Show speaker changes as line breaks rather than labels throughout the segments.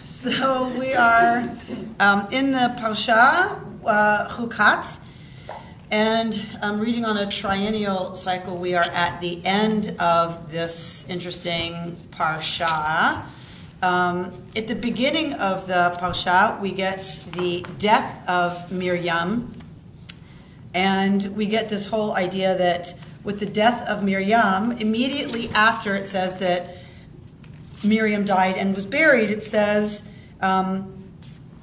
So we are in the Parashat Chukat, and reading on a triennial cycle. We are at the end of this interesting Parsha. At the beginning of the Parsha, we get the death of Miriam, and we get this whole idea that with the death of Miriam, immediately after it says that Miriam died and was buried, it says, V'lo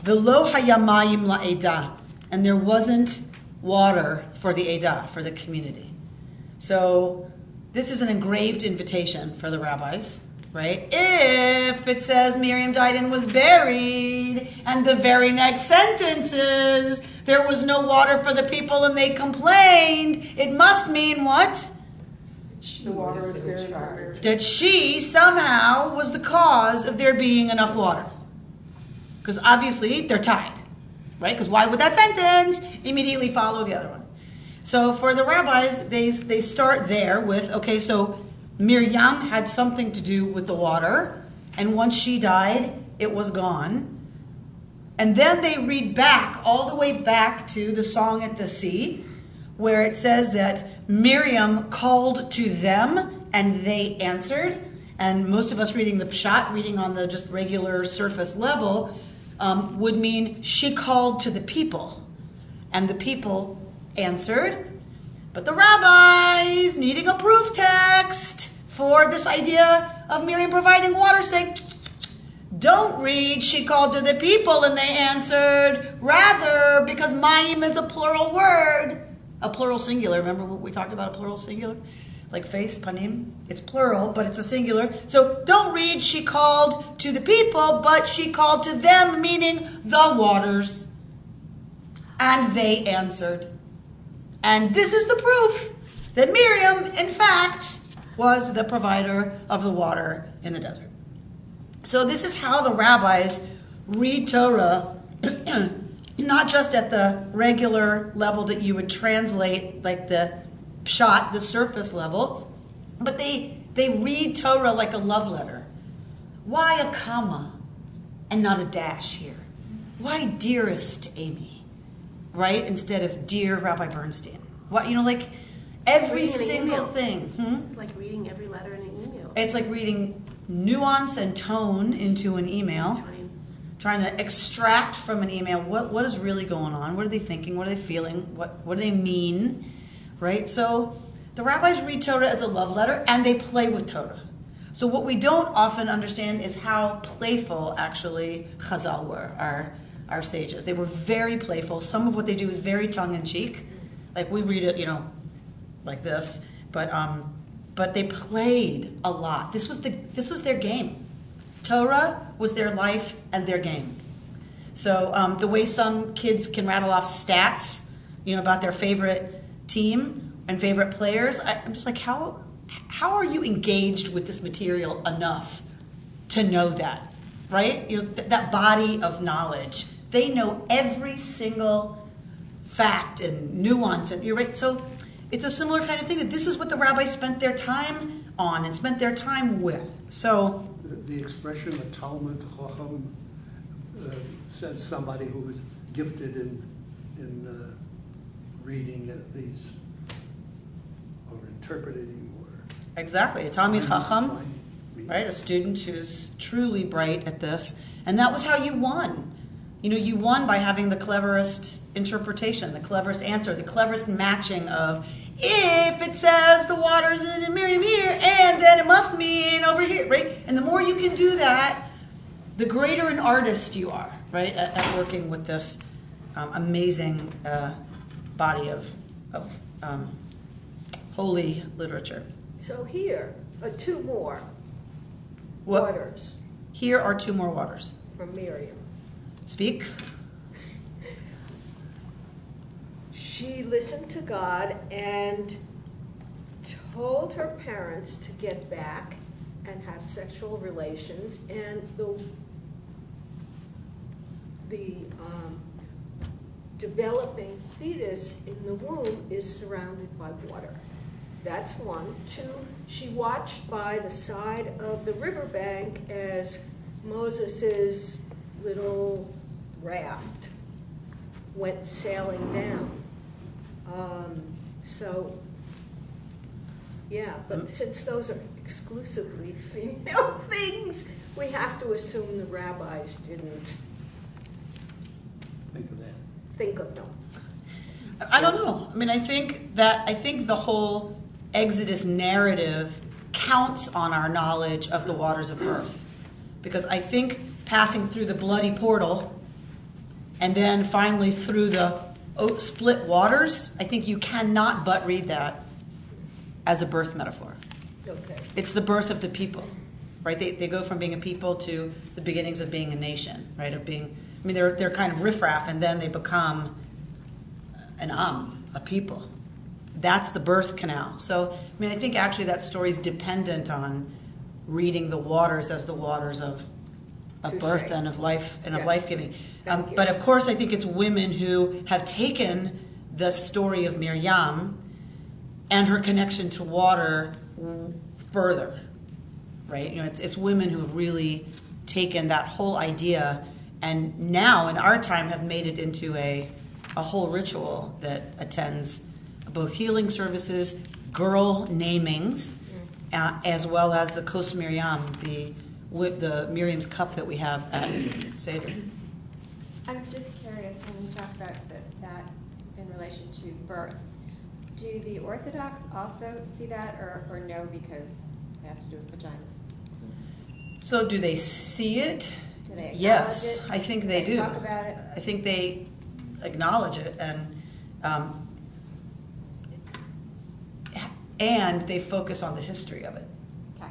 hayamayim la'edah, and there wasn't water for the edah, for the community. So this is an engraved invitation for the rabbis, right? If it says Miriam died and was buried, and the very next sentence is, there was no water for the people and they complained, it must mean what?
The water is very hard.
That she somehow was the cause of there being enough water. Because obviously they're tied, right? Because why would that sentence immediately follow the other one? So for the rabbis, they start there with, okay, so Miriam had something to do with the water, and once she died, it was gone. And then they read back, all the way back to the song at the sea, where it says that Miriam called to them and they answered. And most of us reading the Pshat, reading on the just regular surface level, would mean she called to the people. And the people answered. But the rabbis, needing a proof text for this idea of Miriam providing water, say, don't read, she called to the people and they answered. Rather, because mayim is a plural word, a plural singular. Remember what we talked about, a plural singular? Like face, panim. It's plural, but it's a singular. So don't read, she called to the people, but she called to them, meaning the waters. And they answered. And this is the proof that Miriam, in fact, was the provider of the water in the desert. So this is how the rabbis read Torah, not just at the regular level that you would translate, like the pshat, the surface level, but they read Torah like a love letter. Why a comma and not a dash here? Why dearest Amy, right? Instead of dear Rabbi Bernstein. What, like every single thing.
It's like reading every letter in an email.
It's like reading nuance and tone into an email, trying to extract from an email what is really going on, what are they thinking, what are they feeling, what do they mean, right? So the rabbis read Torah as a love letter and they play with Torah. So what we don't often understand is how playful actually Chazal were, our sages. They were very playful. Some of what they do is very tongue-in-cheek. Like we read it, like this, but they played a lot. This was their game. Torah was their life and their game. So the way some kids can rattle off stats, about their favorite team and favorite players, I'm just like, how are you engaged with this material enough to know that, right? That body of knowledge. They know every single fact and nuance, and you're right. So it's a similar kind of thing, that this is what the rabbis spent their time on and spent their time with. So
the expression a Talmud Chacham says somebody who was gifted in reading these or interpreting or
exactly, a Talmid Chacham, right? A student who's truly bright at this, and that was how you won. You won by having the cleverest interpretation, the cleverest answer, the cleverest matching of, if it says the water's in Miriam here, and then it must mean over here, right? And the more you can do that, the greater an artist you are, right, at working with this amazing body of holy literature.
So here are two more waters.
Here are two more waters.
From Miriam.
Speak.
She listened to God and told her parents to get back and have sexual relations, and the developing fetus in the womb is surrounded by water. That's one. Two, she watched by the side of the riverbank as Moses is little raft went sailing down. So, yeah, but since those are exclusively female things, we have to assume the rabbis didn't
Think of that.
think of them.
I don't know. I mean, I think the whole Exodus narrative counts on our knowledge of the waters of birth. Because I think passing through the bloody portal and then finally through the split waters, I think you cannot but read that as a birth metaphor.
Okay.
It's the birth of the people, right? They go from being a people to the beginnings of being a nation, right? Of being, I mean, they're kind of riffraff, and then they become a people. That's the birth canal. So, I mean, I think actually that story is dependent on reading the waters as the waters of birth and of life and of life-giving. But of course, I think it's women who have taken the story of Miriam and her connection to water further, right? You know, it's women who have really taken that whole idea and now in our time have made it into a whole ritual that attends both healing services, girl namings, as well as the Kos Miriam, the Miriam's cup that we have at Seder.
I'm just curious, when you talk about that in relation to birth, do the Orthodox also see that or no, because it has to do with vaginas?
So do they see it?
Do they acknowledge
Yes,
it?
I think
Do
they do.
talk about it?
I think they acknowledge it and they focus on the history of it.
Okay.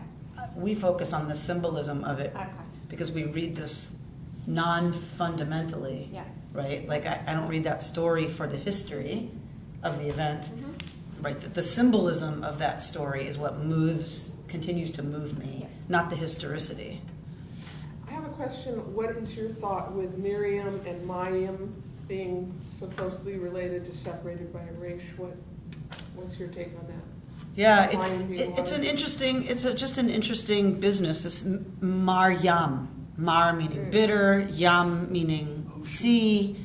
We focus on the symbolism of it
Okay.
because we read this non-fundamentally,
Yeah.
right? Like I don't read that story for the history of the event,
Mm-hmm.
right? The symbolism of that story is what continues to move me,
Yeah.
not the historicity.
I have a question. What is your thought with Miriam and Mayim being supposedly related to separated by a resh? What's your take on that?
Yeah,
Mayim being
it's
water?
an interesting, just an interesting business. This Mar Yam, Mar meaning bitter, Yam meaning sea.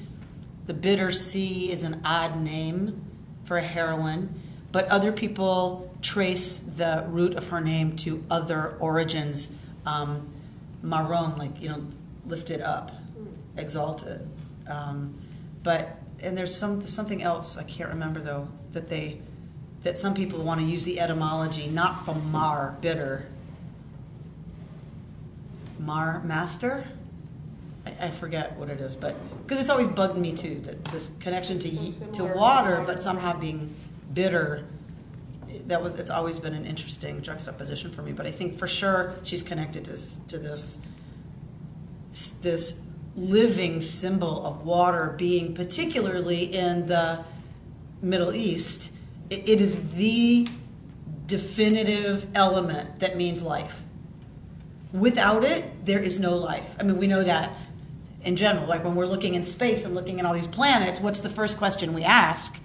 The bitter sea is an odd name for a heroine, but other people trace the root of her name to other origins. Maron, like, you know, lifted up, exalted. And there's something else I can't remember though that some people want to use the etymology not from mar, bitter, mar, master. I forget what it is, but because it's always bugged me too that this connection to
similar
water,
to
but somehow being bitter. It's always been an interesting juxtaposition for me. But I think for sure she's connected to this living symbol of water being, particularly in the Middle East, it is the definitive element that means life. Without it, there is no life. I mean, we know that in general. Like when we're looking in space and looking at all these planets, what's the first question we ask?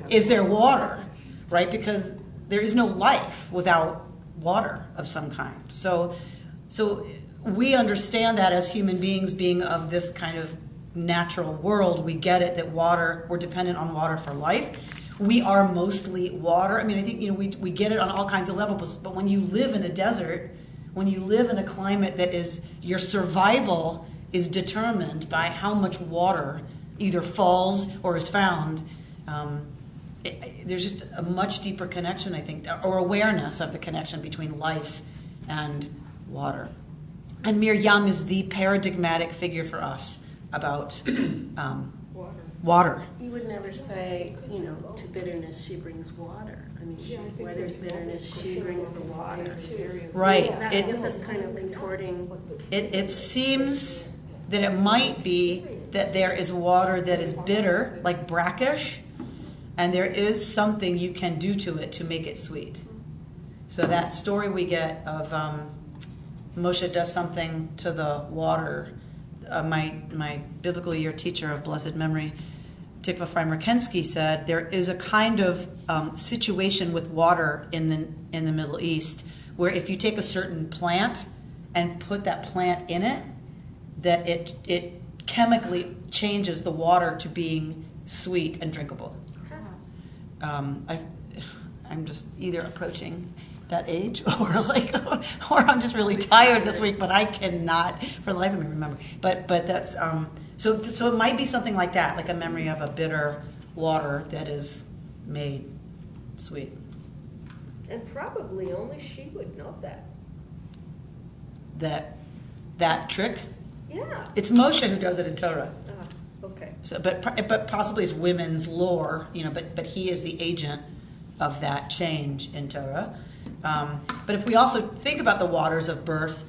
Is there water? Right? Because there is no life without water of some kind. So we understand that as human beings being of this kind of natural world. We get it that we're dependent on water for life. We are mostly water. I mean, I think, you know, we get it on all kinds of levels, but when you live in a desert, when you live in a climate that is, your survival is determined by how much water either falls or is found, there's just a much deeper connection, I think, or awareness of the connection between life and water. And Miriam is the paradigmatic figure for us about water.
You would never say, you know, to bitterness she brings water. I mean, where there's bitterness, she brings the water.
Right.
I guess that's kind of contorting.
It seems that it might be that there is water that is bitter, like brackish, and there is something you can do to it to make it sweet. So that story we get of Moshe does something to the water. My biblical year teacher of blessed memory, Tikva Freimer-Kensky, said there is a kind of situation with water in the Middle East where if you take a certain plant and put that plant in it, that it chemically changes the water to being sweet and drinkable. I'm just either approaching that age or I'm just really tired this week, but I cannot for the life of me remember. But that's so it might be something like that, like a memory of a bitter water that is made sweet.
And probably only she would know that.
That trick.
Yeah.
It's Moshe who does it in Torah.
Okay.
So, but possibly it's women's lore, But he is the agent of that change in Torah. But if we also think about the waters of birth,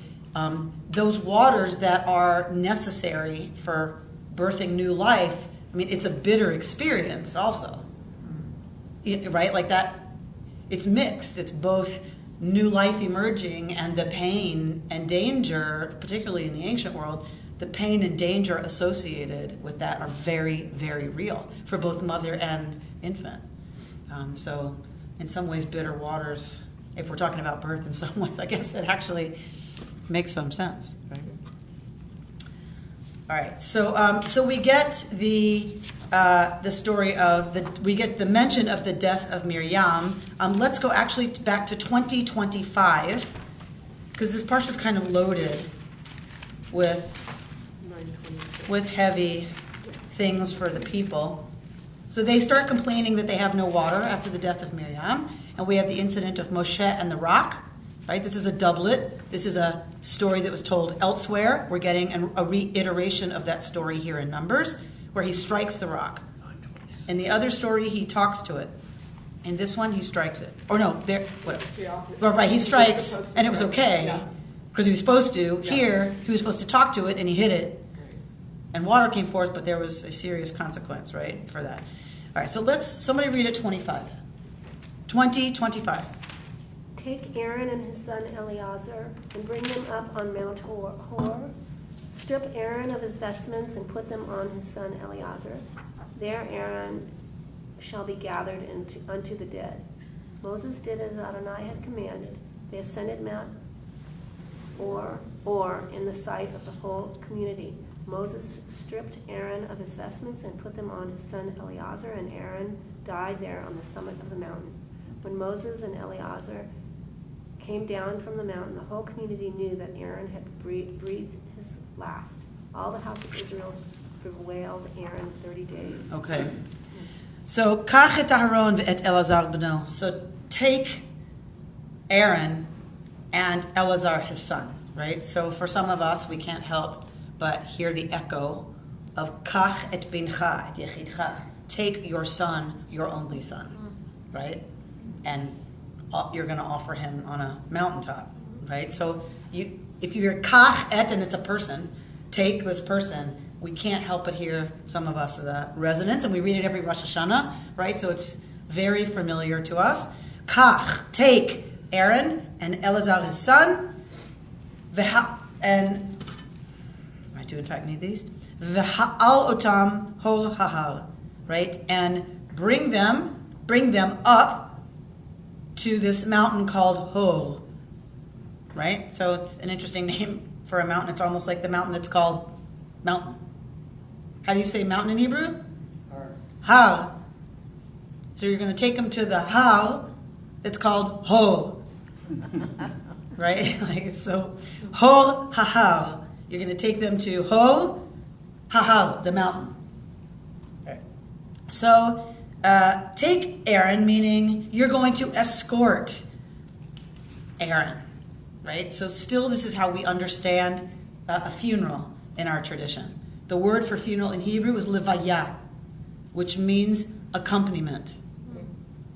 those waters that are necessary for birthing new life, it's a bitter experience also, right? Like that, it's mixed. It's both new life emerging and the pain and danger, particularly in the ancient world, the pain and danger associated with that are very, very real for both mother and infant. So in some ways, bitter waters, if we're talking about birth in some ways, I guess it actually makes some sense. Right? All right, so we get the story of we get the mention of the death of Miriam. Let's go actually back to 2025, because this parsha is kind of loaded with heavy things for the people. So they start complaining that they have no water after the death of Miriam, and we have the incident of Moshe and the rock. Right? This is a doublet. This is a story that was told elsewhere. We're getting a reiteration of that story here in Numbers, where he strikes the rock. In the other story, he talks to it. In this one, he strikes it. Or no, whatever. Right, he strikes, and it was okay, because he was supposed to. Yeah. Here, he was supposed to talk to it, and he hit it. And water came forth, but there was a serious consequence, right, for that. All right, so somebody read it 25. 20:25.
Take Aaron and his son Eleazar and bring them up on Mount Hor. Strip Aaron of his vestments and put them on his son Eleazar. There Aaron shall be gathered unto the dead. Moses did as Adonai had commanded. They ascended Mount Or in the sight of the whole community. Moses stripped Aaron of his vestments and put them on his son Eleazar, and Aaron died there on the summit of the mountain. When Moses and Eleazar came down from the mountain, the whole community knew that Aaron had breathed his last. All the house of Israel bewailed Aaron 30 days.
Okay. So, Kach et Aharon ve'et Elazar b'no. So, take Aaron and Elazar, his son, right? So, for some of us, we can't help but hear the echo of Kach et bincha et yechidcha. Take your son, your only son, right? And you're going to offer him on a mountaintop, right? So if you hear Kach et and it's a person, take this person, we can't help but hear some of us the resonance, and we read it every Rosh Hashanah, right? So it's very familiar to us. Kach, take Aaron and Elazar his son, and I do in fact need these. V'ha'al otam hol hahal, right? And bring them up to this mountain called Hol, right? So it's an interesting name for a mountain. It's almost like the mountain that's called mountain. How do you say mountain in Hebrew? Har. So you're going to take them to the Har that's called Hol, right? Like so, Hol Hahal. You're going to take them to Hol Hahal, the mountain. Right. So take Aaron, meaning you're going to escort Aaron, right? So still this is how we understand a funeral in our tradition. The word for funeral in Hebrew is levaya, which means accompaniment,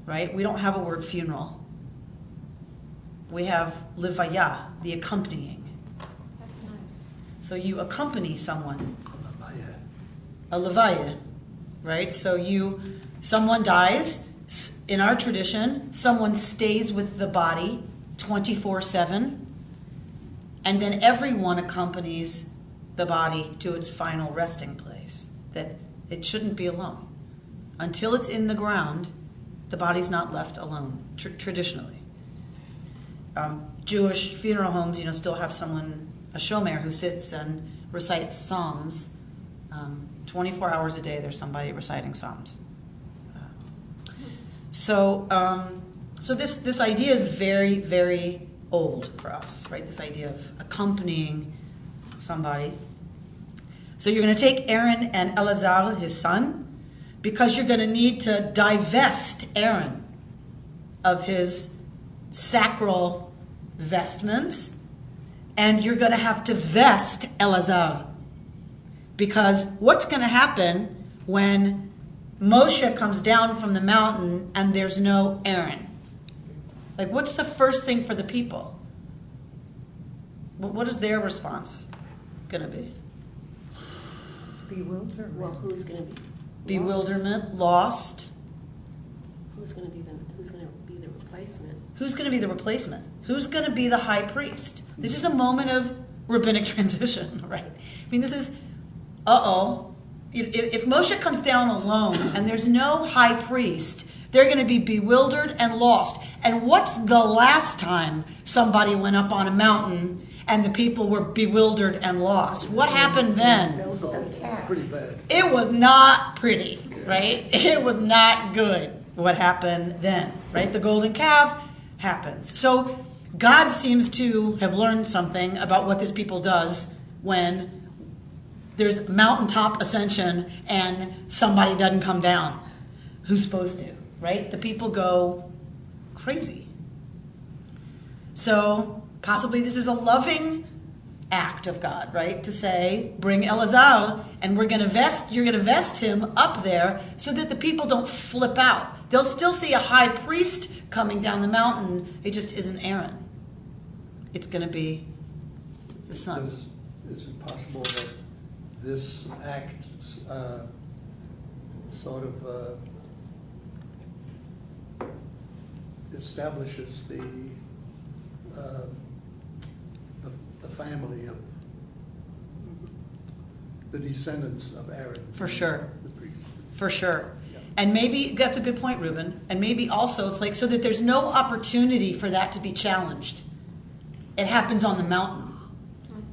right? We don't have a word funeral. We have levaya, the accompanying.
That's nice.
So you accompany someone. A levaya, right? So someone dies. In our tradition, someone stays with the body 24/7, and then everyone accompanies the body to its final resting place. That it shouldn't be alone. Until it's in the ground, the body's not left alone, traditionally. Jewish funeral homes, still have someone, a shomer, who sits and recites Psalms. 24 hours a day, there's somebody reciting Psalms. So this idea is very, very old for us, right? This idea of accompanying somebody. So you're going to take Aaron and Eleazar, his son, because you're going to need to divest Aaron of his sacral vestments, and you're going to have to vest Eleazar. Because what's going to happen when Moshe comes down from the mountain and there's no Aaron? Like, what's the first thing for the people? What is their response going to be?
Bewilderment. Well, who's going to be?
Bewilderment, lost.
Who's going to be the replacement?
Who's going to be the replacement? Who's going to be the high priest? This is a moment of rabbinic transition, right? I mean, this is, if Moshe comes down alone and there's no high priest, they're going to be bewildered and lost. And what's the last time somebody went up on a mountain and the people were bewildered and lost? What happened then?
Pretty bad.
It was not pretty, right? It was not good what happened then, right? The golden calf happens. So God seems to have learned something about what this people does when there's mountaintop ascension and somebody doesn't come down who's supposed to, right? The people go crazy. So possibly this is a loving act of God, right? To say, bring Eleazar and you're going to vest him up there so that the people don't flip out. They'll still see a high priest coming down the mountain. It just isn't Aaron. It's going to be the son.
Is it possible that this act sort of establishes the family of the descendants of Aaron?
For sure.
The priest.
For sure.
Yeah.
And maybe, that's a good point, Reuben, and maybe also it's like so that there's no opportunity for that to be challenged. It happens on the mountain,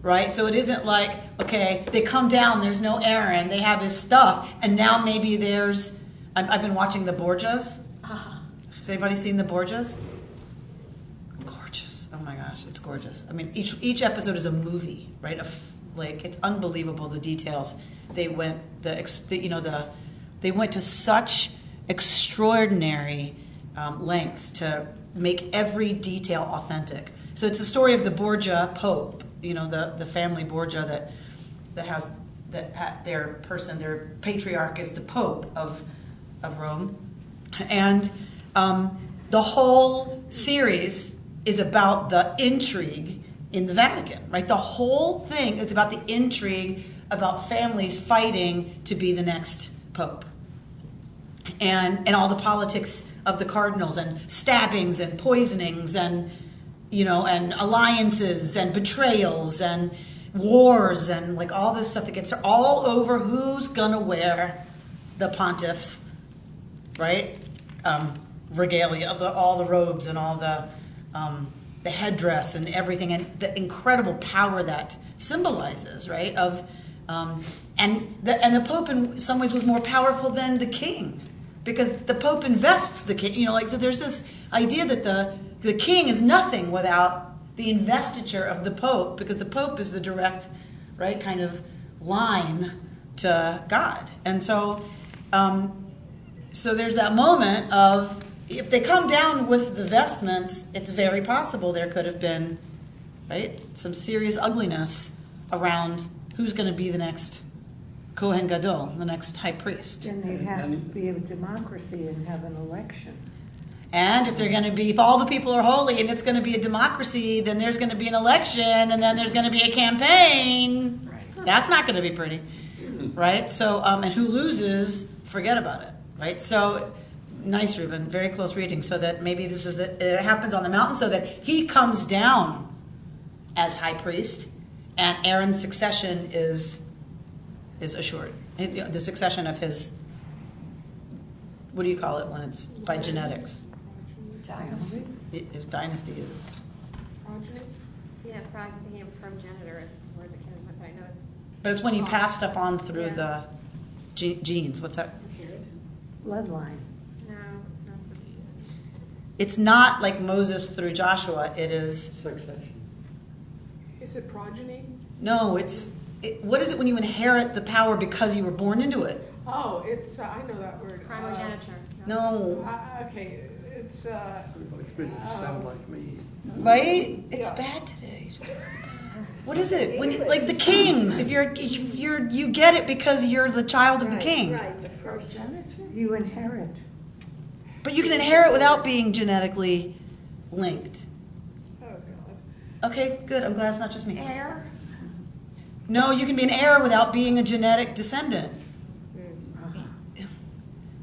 right? So it isn't like, okay, they come down, there's no Aaron, they have his stuff, and now maybe there's, I've been watching the Borgias. Has anybody seen the Borgias? Gorgeous. Oh my gosh, it's gorgeous. I mean, each episode is a movie, right? Like, it's unbelievable, the details. They went, they went to such extraordinary lengths to make every detail authentic. So it's the story of the Borgia Pope, the family Borgia that has their patriarch is the Pope of Rome, and the whole series is about the intrigue in the Vatican, right? The whole thing is about the intrigue about families fighting to be the next pope, and all the politics of the cardinals and stabbings and poisonings and and alliances and betrayals and wars and like all this stuff that gets all over who's gonna wear the pontiff's, right, regalia, all the robes and all the headdress and everything, and the incredible power that symbolizes, right? And the Pope in some ways was more powerful than the king, because the Pope invests the king. So there's this idea that the king is nothing without the investiture of the Pope, because the Pope is the direct, right, kind of line to God. And so there's that moment of, if they come down with the vestments, it's very possible there could have been, right, some serious ugliness around who's going to be the next Kohen Gadol, the next high priest.
And they have to be a democracy and have an election.
And if all the people are holy and it's going to be a democracy, then there's going to be an election, and then there's going to be a campaign. Right. That's not going to be pretty, right? So, and who loses, forget about it, right? So, nice, Reuben, very close reading. So that maybe it happens on the mountain, so that he comes down as high priest, and Aaron's succession is assured. The succession of his, what do you call it when it's by genetics?
Dynasty.
His dynasty is.
Progeny?
Yeah, thinking of progenitor is the word that came to mind, but I know
But it's when you pass stuff on through
Yeah.
the genes. What's that?
Bloodline.
No, it's not the.
It's not like Moses through Joshua. It is,
Succession.
Is it progeny?
no, what is it when you inherit the power because you were born into it?
Oh, it's, I know that word.
Primogeniture.
No,
Okay, it's,
It's going to sound like me.
right? It's
Yeah.
bad today. What is it? When like the kings, if you get it because you're the child of the king.
Right, the first.
You inherit.
But you can inherit without being genetically linked.
oh God.
Okay, good. I'm glad it's not just me.
Heir.
No, you can be an heir without being a genetic descendant.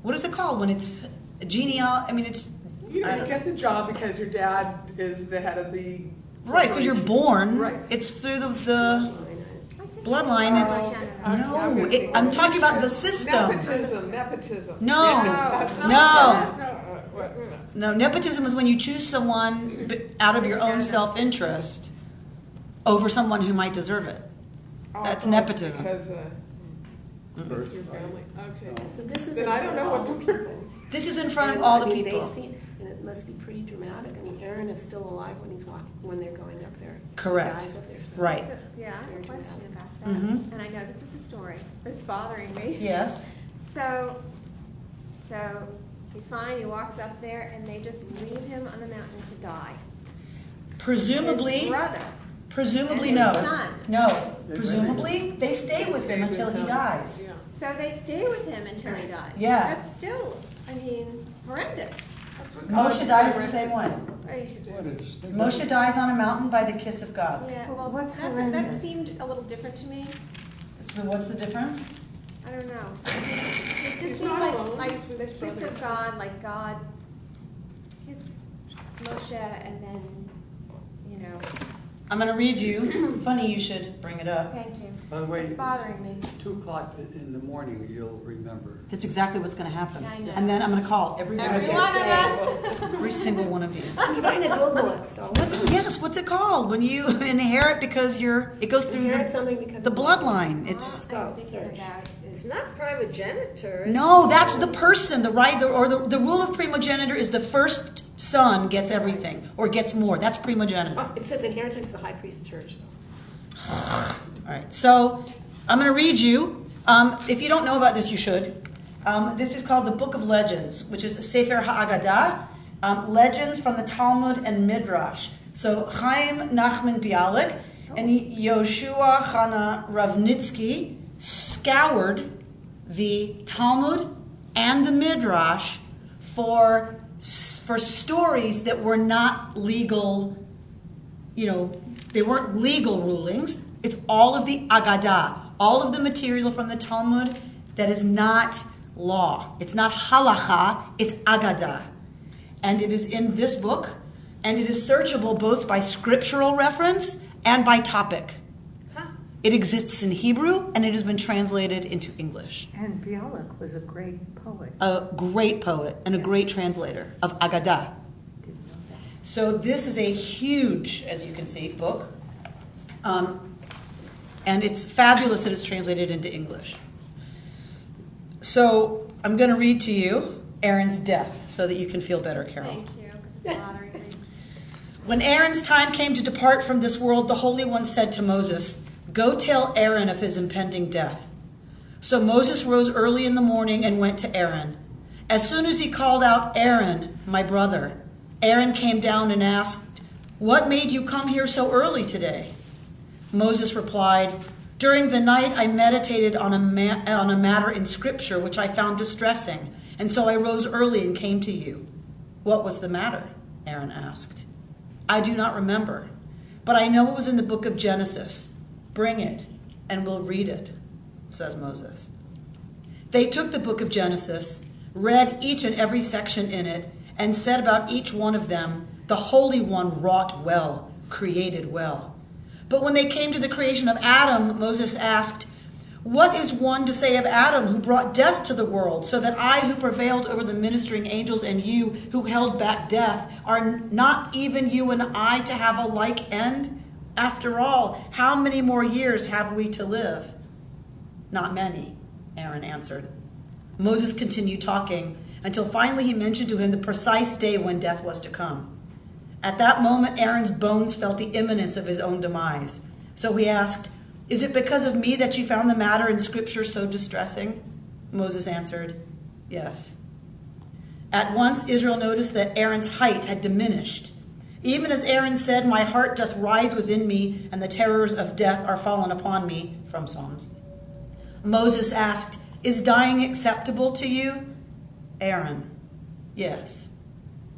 What is it called when it's I mean, it's
You
I
know, you
don't-
get the job because your dad is the head of the.
right because you're born.
Right.
It's through the bloodline. It's
Primogeniture.
I'm talking about the system.
Nepotism.
No,
That's not-
no.
what?
No, nepotism is when you choose someone out of your own self-interest over someone who might deserve it.
Oh,
That's
oh,
nepotism.
Because, it's your family, okay.
So this is
Then
in
I
front
don't
of
know
all
what
the
to-
people.
This is in front of
And,
all the
I mean,
people.
They see, and it must be pretty dramatic. I mean, Aaron is still alive when he's walking, when they're going up there.
Correct.
He dies up there. So
Right.
So, yeah, I have a question about that.
Mhm.
And I know this is a story, but it's bothering me.
Yes.
So he's fine, he walks up there, and they just leave him on the mountain to die.
Presumably.
His brother.
Presumably,
And
no.
his son.
No. Presumably, they stay with him until he dies.
Yeah.
So they stay with him until he dies.
Yeah.
That's still, I mean, horrendous.
That's what God-
Moshe dies the same way.
What is?
Moshe dies on a mountain by the kiss of God.
Yeah,
Well,
well,
what's
that
horrendous?
seemed a little different to me.
So what's the difference?
I don't know. It just
He's
seemed
not alone.
like
He's with
the
his
kiss
brother.
of God, like God, his Moshe, and then, you know,
I'm going to read you. Funny you should bring it up.
thank you.
By the way,
It's bothering me.
2:00 in the morning, you'll remember.
That's exactly what's going to happen.
I know.
And then I'm going to call every one of
Every
you.
one of us.
Every single one of you.
I'm trying to Google it, so.
What's it called? When you inherit because it goes through
Inherit something because
the
of
bloodline. It's
Go,
I'm thinking
search.
about
It's
is
not primogeniture. It's-
no, that's the person. The right, the rule of primogeniture is the first son gets everything or gets more. That's primogeniture.
Oh, it says inheritance of the high priest's church, though.
All right, so I'm going to read you. If you don't know about this, you should. This is called the Book of Legends, which is Sefer HaAgadah, legends from the Talmud and Midrash. So Chaim Nachman Bialik and Yoshua Chana Ravnitsky scoured the Talmud and the Midrash for stories that were not legal, they weren't legal rulings. It's all of the Agadah, all of the material from the Talmud that is not law. It's not halacha, it's Agadah. And it is in this book, and it is searchable both by scriptural reference and by topic. It exists in Hebrew, and it has been translated into English.
And Bialik was a great poet.
A great poet and a great translator of Agadah.
Didn't know that.
So this is a huge, as you can see, book. And it's fabulous that it's translated into English. So I'm going to read to you Aaron's death so that you can feel better, Carol.
thank you, because it's bothering me.
When Aaron's time came to depart from this world, the Holy One said to Moses, "Go tell Aaron of his impending death." So Moses rose early in the morning and went to Aaron. As soon as he called out, "Aaron, my brother," Aaron came down and asked, "What made you come here so early today?" Moses replied, "During the night I meditated on a matter in Scripture which I found distressing, and so I rose early and came to you." "What was the matter?" Aaron asked. "I do not remember, but I know it was in the book of Genesis. Bring it, and we'll read it," says Moses. They took the book of Genesis, read each and every section in it, and said about each one of them, "The Holy One wrought well, created well." But when they came to the creation of Adam, Moses asked, "What is one to say of Adam, who brought death to the world, so that I, who prevailed over the ministering angels, and you, who held back death, are not even you and I to have a like end? After all, how many more years have we to live?" not many, Aaron answered. Moses continued talking until finally he mentioned to him the precise day when death was to come. At that moment, Aaron's bones felt the imminence of his own demise. So he asked, "Is it because of me that you found the matter in Scripture so distressing?" Moses answered, "Yes." At once Israel noticed that Aaron's height had diminished. Even as Aaron said, "My heart doth writhe within me, and the terrors of death are fallen upon me," from Psalms. Moses asked, "Is dying acceptable to you?" Aaron, "Yes."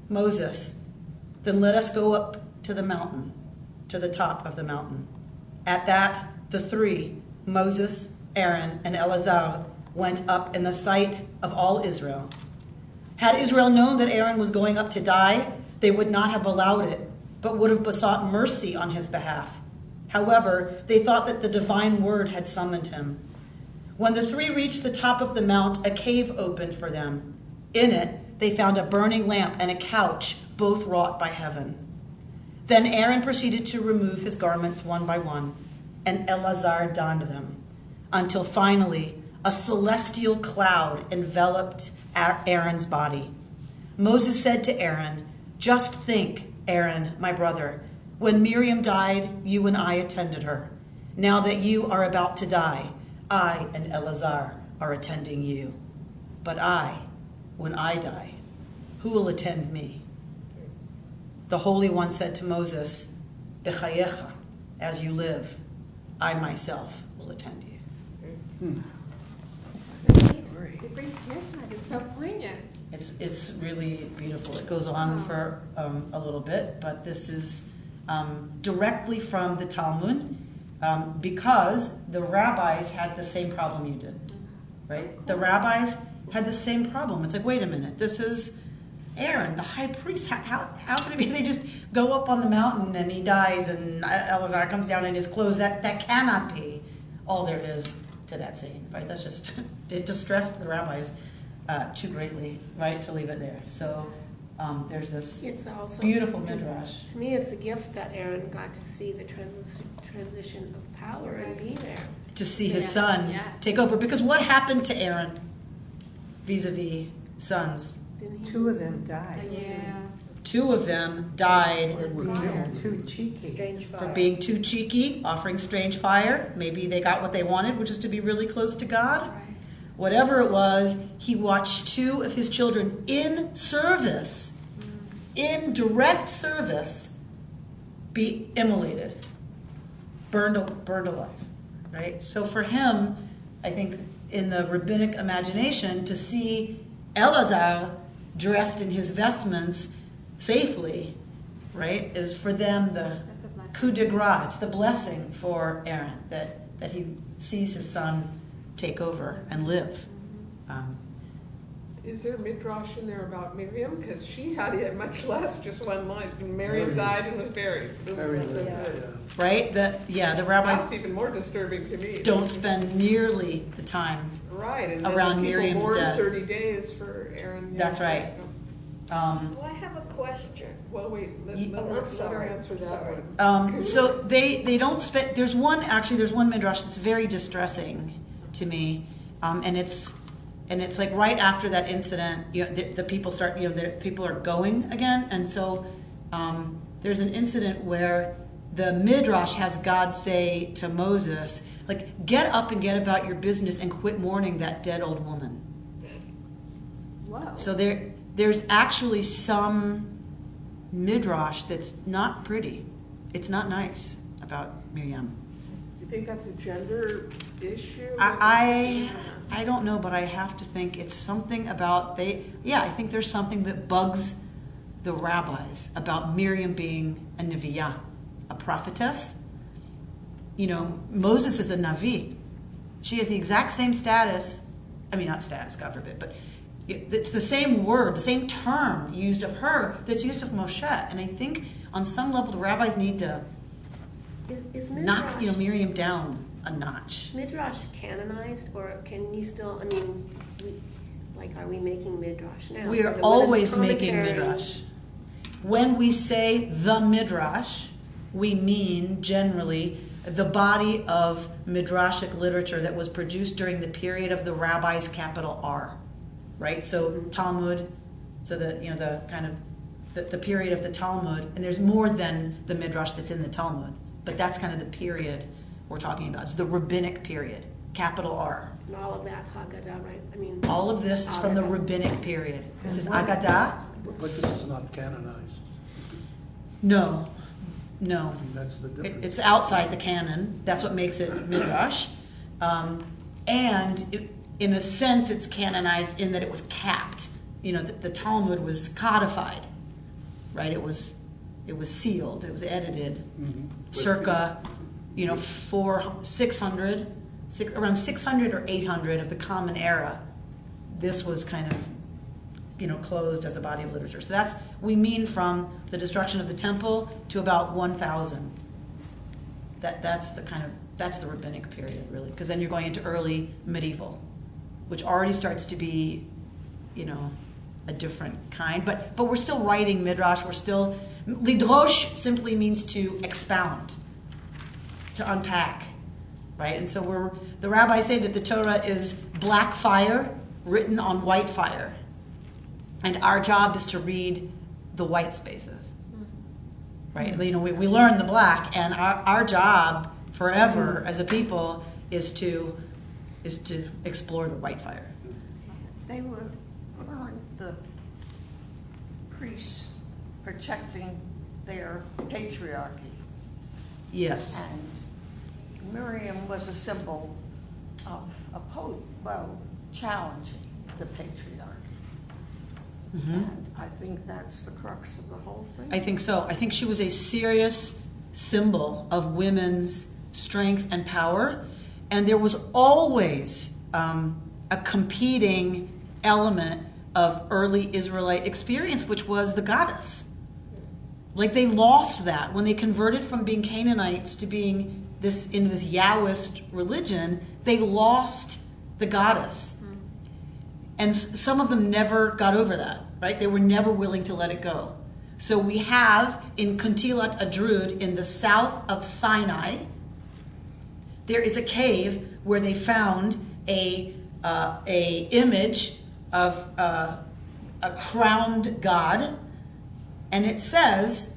Moses, "Then let us go up to the mountain, to the top of the mountain." At that, the three, Moses, Aaron, and Eleazar, went up in the sight of all Israel. Had Israel known that Aaron was going up to die, they would not have allowed it, but would have besought mercy on his behalf. However, they thought that the divine word had summoned him. When the three reached the top of the mount, a cave opened for them. In it, they found a burning lamp and a couch, both wrought by heaven. Then Aaron proceeded to remove his garments one by one, and Eleazar donned them, until finally a celestial cloud enveloped Aaron's body. Moses said to Aaron, "Just think, Aaron, my brother, when Miriam died, you and I attended her. Now that you are about to die, I and Eleazar are attending you. But when I die, who will attend me?" The Holy One said to Moses, "Bechayecha, as you live, I myself will attend you."
It brings tears to my eyes. It's so poignant.
It's really beautiful. It goes on for a little bit, but this is directly from the Talmud, because the rabbis had the same problem you did, right? The rabbis had the same problem. It's like, wait a minute, this is Aaron, the high priest. How can it be they just go up on the mountain and he dies and Eleazar comes down in his clothes? That cannot be all there is to that scene, right? That's just, it distressed the rabbis too greatly, right, to leave it there. So there's this
It's also
beautiful midrash.
To me, it's a gift that Aaron got to see the transition of power and be there.
To see his
Yes,
son
yes.
take over. Because what happened to Aaron vis-a-vis sons?
Didn't he?
Two of them died.
Yeah.
Two of them died
For being too cheeky.
Strange fire.
for being too cheeky, offering strange fire. Maybe they got what they wanted, which is to be really close to God.
Right.
Whatever it was, he watched two of his children in service, in direct service, be immolated, burned alive, right? So for him, I think in the rabbinic imagination, to see Eleazar dressed in his vestments safely, right, is for them the
That's a blessing.
coup de grace. It's the blessing for Aaron that he sees his son take over and live.
Is there midrash in there about Miriam? Because she had it much less, just one line. And Miriam died and was buried.
Very little,
That's it.
yeah.
Right? The rabbis
That's even more disturbing to me.
don't spend nearly the time.
Right, and
around
then the people
Miriam's
mourn
death.
30 days for Aaron.
That's right.
So I have a question.
Well, wait, let
Ye-
her answer that
Sorry.
one.
So they don't spend. There's one midrash that's very distressing to me, and it's like right after that incident, the people start, the people are going again, and so there's an incident where the midrash has God say to Moses, like, get up and get about your business and quit mourning that dead old woman.
Whoa.
So there's actually some midrash that's not pretty. It's not nice about Miriam.
Do you think that's a gender issue?
I don't know, but I have to think it's something about I think there's something that bugs the rabbis about Miriam being a Neviah, a prophetess. Moses is a Navi. She has the exact same status. I mean, not status, God forbid, but it's the same word, the same term used of her that's used of Moshe. And I think on some level the rabbis need to
Is
knock
Midrash,
Miriam down a notch.
is Midrash canonized, or can you still, are we making Midrash now?
We
So
are
that whether it's
always making
commentary-
midrash. When we say the midrash, we mean generally the body of midrashic literature that was produced during the period of the rabbis, capital R, right? So Talmud, so the kind of the period of the Talmud, and there's more than the midrash that's in the Talmud, but that's kind of the period we're talking about. It's the rabbinic period, capital R.
And all of that Haggadah, right? I mean,
All of this is from the
Haggadah.
rabbinic period. It says
And what-
Agadah.
But this is not canonized.
No.
I mean, that's the difference.
It's outside the canon. That's what makes it midrash. In a sense, it's canonized in that it was capped. The Talmud was codified, right? It was sealed. It was edited,
Mhm.
circa, 600, around 600 or 800 of the Common Era. This was kind of closed as a body of literature. So we mean from the destruction of the temple to about 1000. That's the rabbinic period, really, because then you're going into early medieval, which already starts to be, a different kind. But we're still writing midrash. Lidrosh simply means to expound, to unpack, right? And so the rabbis say that the Torah is black fire written on white fire. And our job is to read the white spaces, right? We learn the black, and our job forever as a people is to explore the white fire.
Weren't the priests protecting their patriarchy?
Yes.
And Miriam was a symbol of challenging the patriarchy.
Mm-hmm.
And I think that's the crux of the whole thing.
I think so. I think she was a serious symbol of women's strength and power, and there was always a competing element of early Israelite experience, which was the goddess. Like, they lost that when they converted from being Canaanites to being into this Yahwist religion. They lost the goddess. And some of them never got over that, right? They were never willing to let it go. So we have in Kuntilat Adrud in the south of Sinai, there is a cave where they found a image of a crowned god, and it says,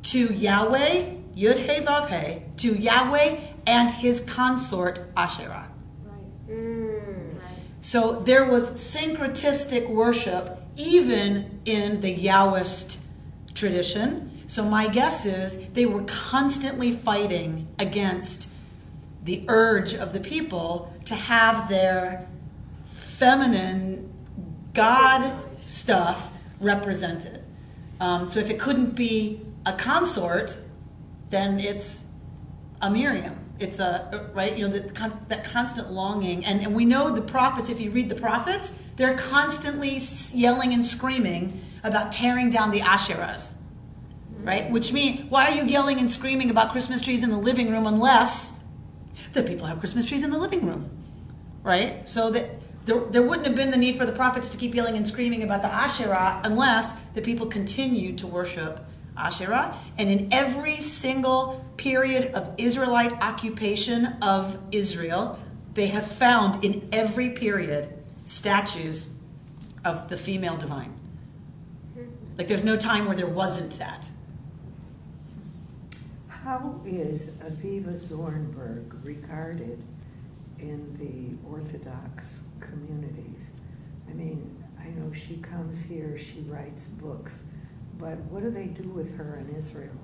to Yahweh, Yud He Vav He, to Yahweh and his consort Asherah. So there was syncretistic worship even in the Yahwist tradition. So my guess is they were constantly fighting against the urge of the people to have their feminine God stuff represented. So if it couldn't be a consort, then it's a Miriam. It's right, that constant longing. And we know the prophets, if you read the prophets, they're constantly yelling and screaming about tearing down the Asherahs, right? Which means, why are you yelling and screaming about Christmas trees in the living room unless the people have Christmas trees in the living room, right? So that there wouldn't have been the need for the prophets to keep yelling and screaming about the Asherah unless the people continued to worship Asherah. And in every single period of Israelite occupation of Israel, they have found in every period statues of the female divine. Like, there's no time where there wasn't that.
How is Aviva Zornberg regarded in the Orthodox communities? I mean, I know she comes here, she writes books, but what do they do with her in Israel?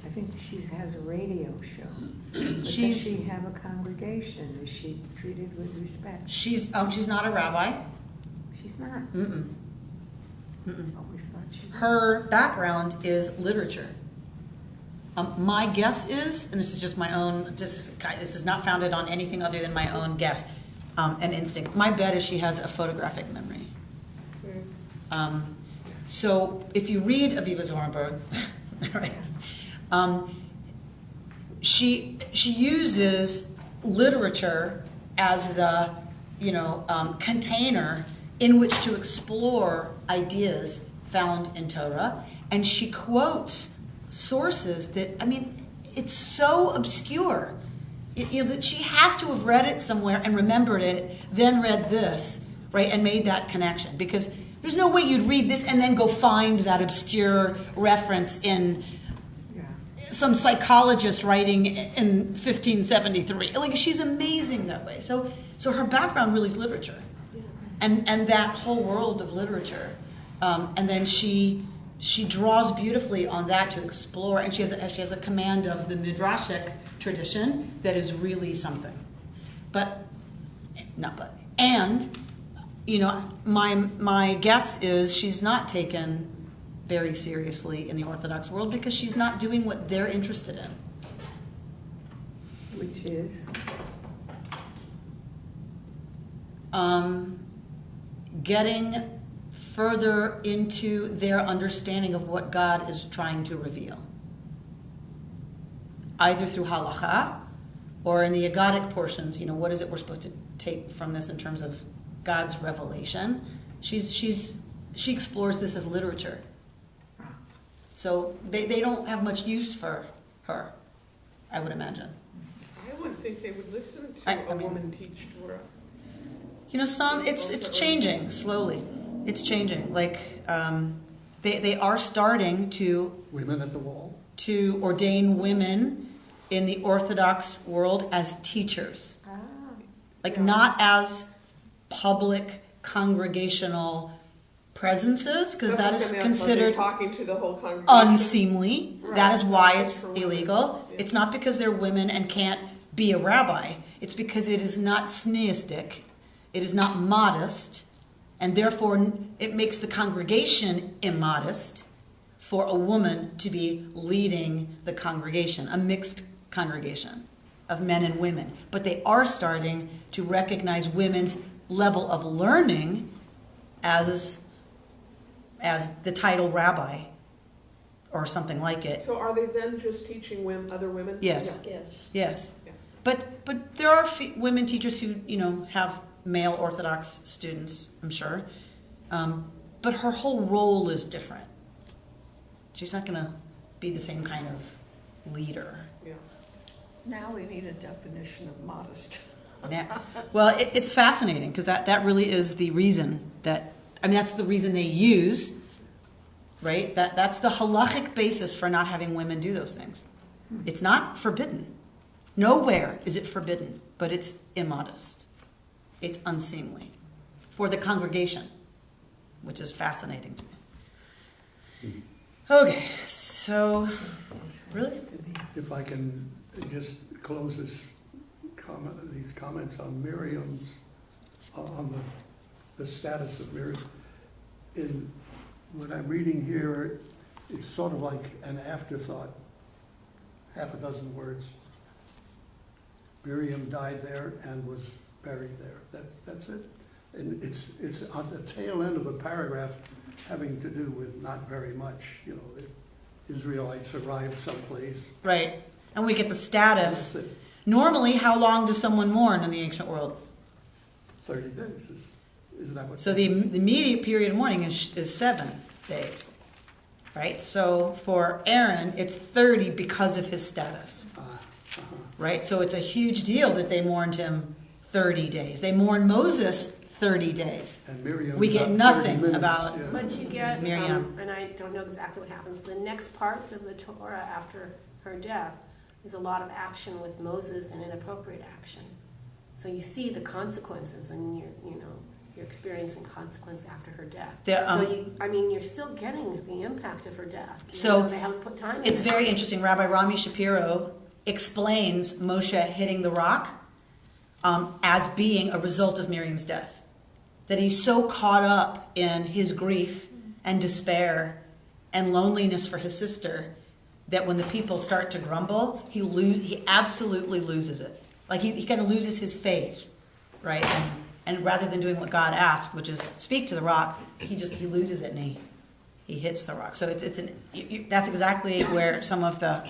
I think she has a radio show. But does she have a congregation? Is she treated with respect?
She's not a rabbi.
She's not.
Mm-mm.
I always thought she was.
Her background is literature. My guess is, and this is just my own, this is not founded on anything other than my own guess and instinct. My bet is she has a photographic memory. So if you read Aviva Zornberg, right, she uses literature as the container in which to explore ideas found in Torah, and she quotes sources that, I mean, it's so obscure. That she has to have read it somewhere and remembered it, then read this, right, and made that connection. Because there's no way you'd read this and then go find that obscure reference in some psychologist writing in 1573. Like, she's amazing that way. So her background really is literature, and that whole world of literature, and then she draws beautifully on that to explore, and she has a command of the midrashic tradition that is really something. My guess is she's not taken very seriously in the Orthodox world because she's not doing what they're interested in.
Which is?
Getting further into their understanding of what God is trying to reveal. Either through halacha or in the Agadic portions, what is it we're supposed to take from this in terms of God's revelation? She explores this as literature. So they don't have much use for her, I would imagine.
I wouldn't think they would listen to a woman teach Torah.
It's changing slowly. It's changing. Like they are starting to
Women at the wall?
To ordain women in the Orthodox world as teachers. Not as public congregational presences, because that is considered
talking to the whole congregation.
Unseemly.
Right.
That is why it's
For
illegal.
women. Yeah.
It's not because they're women and can't be a rabbi. It's because it is not sneistic. It is not modest. And therefore, it makes the congregation immodest for a woman to be leading the congregation, a mixed congregation of men and women. But they are starting to recognize women's level of learning as the title rabbi or something like it.
So are they then just teaching other women?
Yes.
Yeah.
Yes.
Yeah.
But there are women teachers who, have male Orthodox students, I'm sure. But her whole role is different. She's not going to be the same kind of leader.
Yeah.
Now we need a definition of modest.
Well, it's fascinating because that really is the reason that's the reason they use, right? That's the halachic basis for not having women do those things. It's not forbidden. Nowhere is it forbidden, but it's immodest. It's unseemly for the congregation, which is fascinating to me. Okay, so really,
If I can just close these comments on Miriam's, on the status of Miriam. What I'm reading here, it's sort of like an afterthought, half a dozen words. Miriam died there and was buried there. That's it. And it's on the tail end of a paragraph having to do with not very much. The Israelites arrived someplace.
right? And we get the status.
That's it.
Normally, how long does someone mourn in the ancient world?
30 days. Isn't that what?
So the immediate period of mourning is 7 days, right? So for Aaron, it's 30 because of his status, right? So it's a huge deal that they mourned him 30 days. They mourned Moses 30 days.
And Miriam
We get
got 30
nothing
minutes,
about-
yeah.
But you get,
Miriam.
and I don't know exactly what happens, the next parts of the Torah after her death is a lot of action with Moses and inappropriate action. So you see the consequences, and you're experiencing consequence after her death. You're still getting the impact of her death.
So
they haven't put time in
It's
it.
very interesting. Rabbi Rami Shapiro explains Moshe hitting the rock as being a result of Miriam's death. That he's so caught up in his grief and despair and loneliness for his sister that when the people start to grumble, he absolutely loses it. Like he kind of loses his faith, right? And rather than doing what God asked, which is speak to the rock, he loses it and he hits the rock. So that's exactly where some of the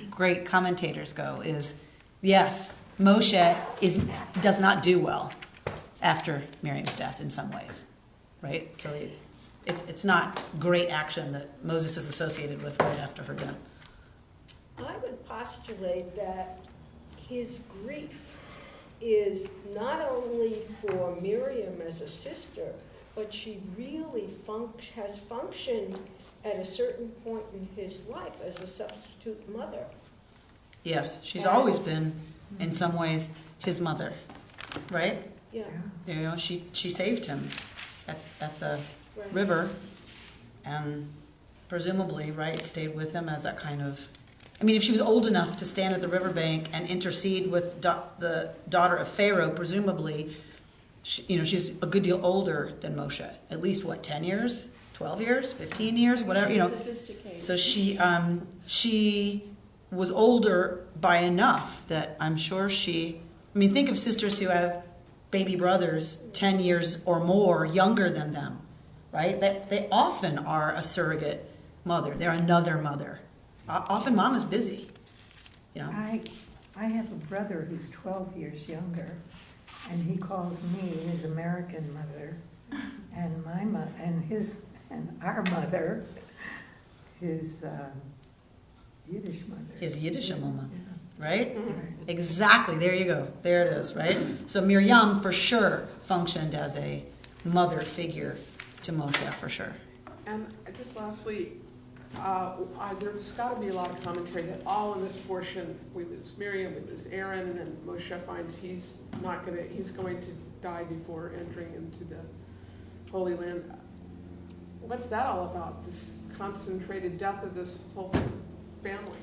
great commentators go. Is yes, Moshe does not do well after Miriam's death in some ways, right? So it's not great action that Moses is associated with right after her death.
I would postulate that his grief is not only for Miriam as a sister, but she really has functioned at a certain point in his life as a substitute mother.
Yes, she's always been, in some ways, his mother, right?
Yeah.
You know, she saved him at the
Right.
river, and presumably, right, stayed with him as that kind of. I mean, if she was old enough to stand at the riverbank and intercede with the daughter of Pharaoh, presumably, she's a good deal older than Moshe. At least, 10 years, 12 years, 15 years, whatever,
Sophisticated.
So she was older by enough that I'm sure think of sisters who have baby brothers 10 years or more younger than them, right? They often are a surrogate mother. They're another mother. Often mom is busy,
I have a brother who's 12 years younger, and he calls me his American mother, and our mother, his Yiddish mother.
His Yiddish mama,
Yeah.
right?
Right.
Exactly. There you go. There it is, right? So Miriam, for sure, functioned as a mother figure to Moshe, for sure.
And just lastly, there's got to be a lot of commentary that all in this portion, we lose Miriam, we lose Aaron, and then Moshe finds he's going to die before entering into the Holy Land. What's that all about, this concentrated death of this whole family?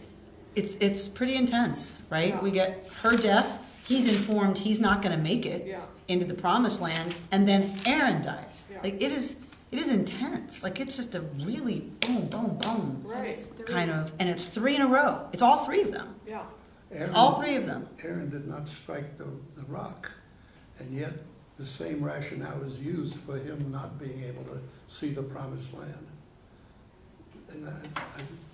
It's pretty intense, right?
Yeah.
We get her death. He's informed he's not going to make it
Yeah.
into the promised land, and then Aaron dies.
Yeah.
Like it is intense. Like it's just a really boom, boom, boom
Right.
kind of, and it's 3 in a row. It's all 3 of them.
Yeah.
It's all 3 of them.
Aaron did not strike the rock, and yet the same rationale is used for him not being able to see the promised land. And that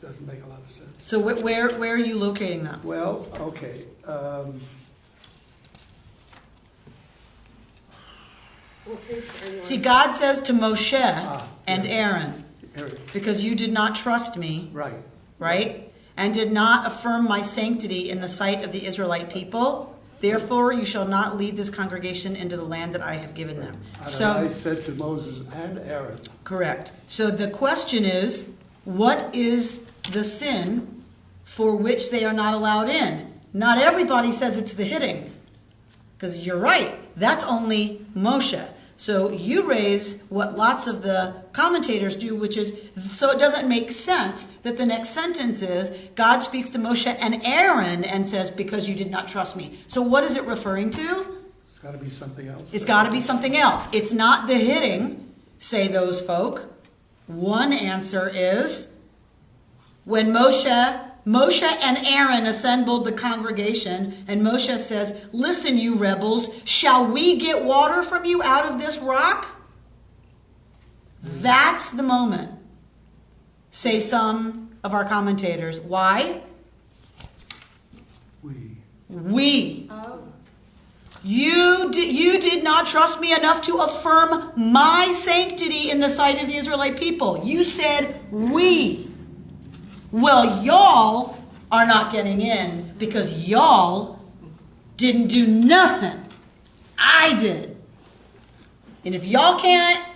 doesn't make a lot of sense.
So where are you locating that?
Well, okay.
See, God says to Moshe and
yeah.
Aaron,
Aaron,
because you did not trust me,
right.
right? And did not affirm my sanctity in the sight of the Israelite people, therefore you shall not lead this congregation into the land that I have given them.
I said to Moses and Aaron,
Correct. So the question is, what is the sin for which they are not allowed in? Not everybody says it's the hitting. Because you're right, that's only Moshe. So you raise what lots of the commentators do, which is, so it doesn't make sense that the next sentence is, God speaks to Moshe and Aaron and says, because you did not trust me. So what is it referring to?
it's got to be something else.
It's got to be something else. It's not the hitting, say those folk. One answer is, when Moshe and Aaron assembled the congregation, and Moshe says, listen, you rebels, shall we get water from you out of this rock? That's the moment, say some of our commentators. Why? We.
Oh.
You did not trust me enough to affirm my sanctity in the sight of the Israelite people. You said we. Well, y'all are not getting in because y'all didn't do nothing. I did. And if y'all can't,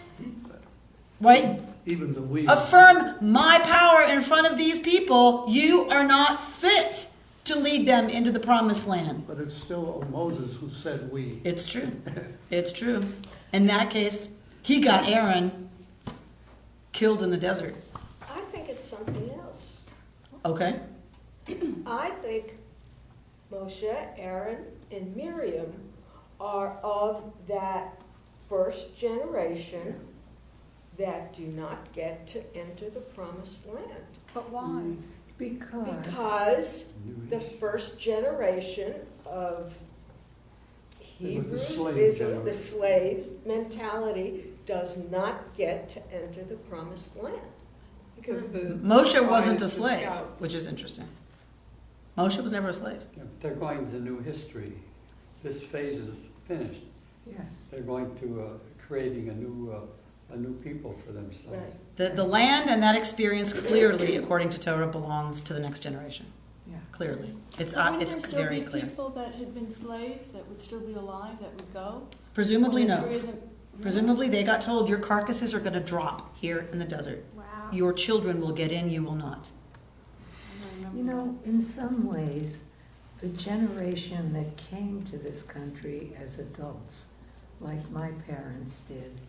right,
Even the we.
affirm my power in front of these people, you are not fit to lead them into the promised land.
But it's still Moses who said we.
It's true. It's true. In that case, he got Aaron killed in the desert.
I think it's something else.
Okay.
I think Moshe, Aaron, and Miriam are of that first generation that do not get to enter the promised land.
But why?
Because the first generation of
It was the
Hebrews,
slave
is the
generation.
slave mentality, does not get to enter the promised land.
Because of the
Moshe wasn't a
the
slave,
scouts.
which is interesting. Moshe was never a slave.
Yeah, but they're going to new history. This phase is finished.
Yes.
They're going to creating a new people for themselves.
Right.
The land and that experience clearly, according to Torah, belongs to the next generation.
Yeah.
clearly. It's
Wouldn't
it's
there still
very
be
clear.
people that had been slaves that would still be alive that would go?
Presumably
Or
no.
three of them-
Presumably they got told your carcasses are going to drop here in the desert.
Wow.
Your children will get in, you will not.
I don't
You
remember
know, in some ways, the generation that came to this country as adults, like my parents did,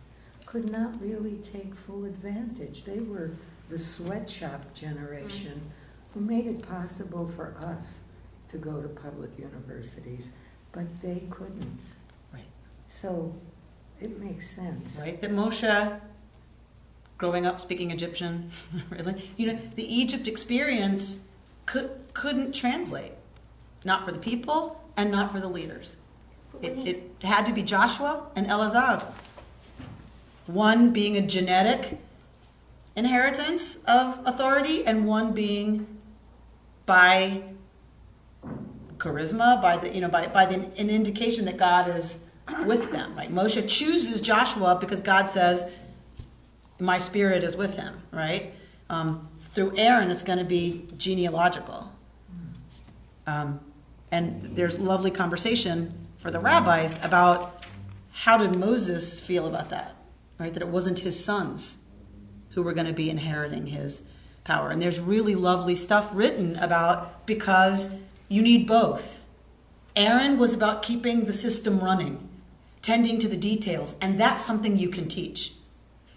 could not really take full advantage. They were the sweatshop generation who made it possible for us to go to public universities, but they couldn't.
Right.
So it makes sense.
Right? That Moshe, growing up speaking Egyptian, really, the Egypt experience couldn't translate. Not for the people and not for the leaders. It had to be Joshua and Elazar. One being a genetic inheritance of authority, and one being by charisma, by an indication that God is with them. Right? Moshe chooses Joshua because God says, "My spirit is with him." Right? Through Aaron, it's going to be genealogical. And there's lovely conversation for the rabbis about how did Moses feel about that, right? That it wasn't his sons who were going to be inheriting his power. And there's really lovely stuff written about because you need both. Aaron was about keeping the system running, tending to the details, and that's something you can teach.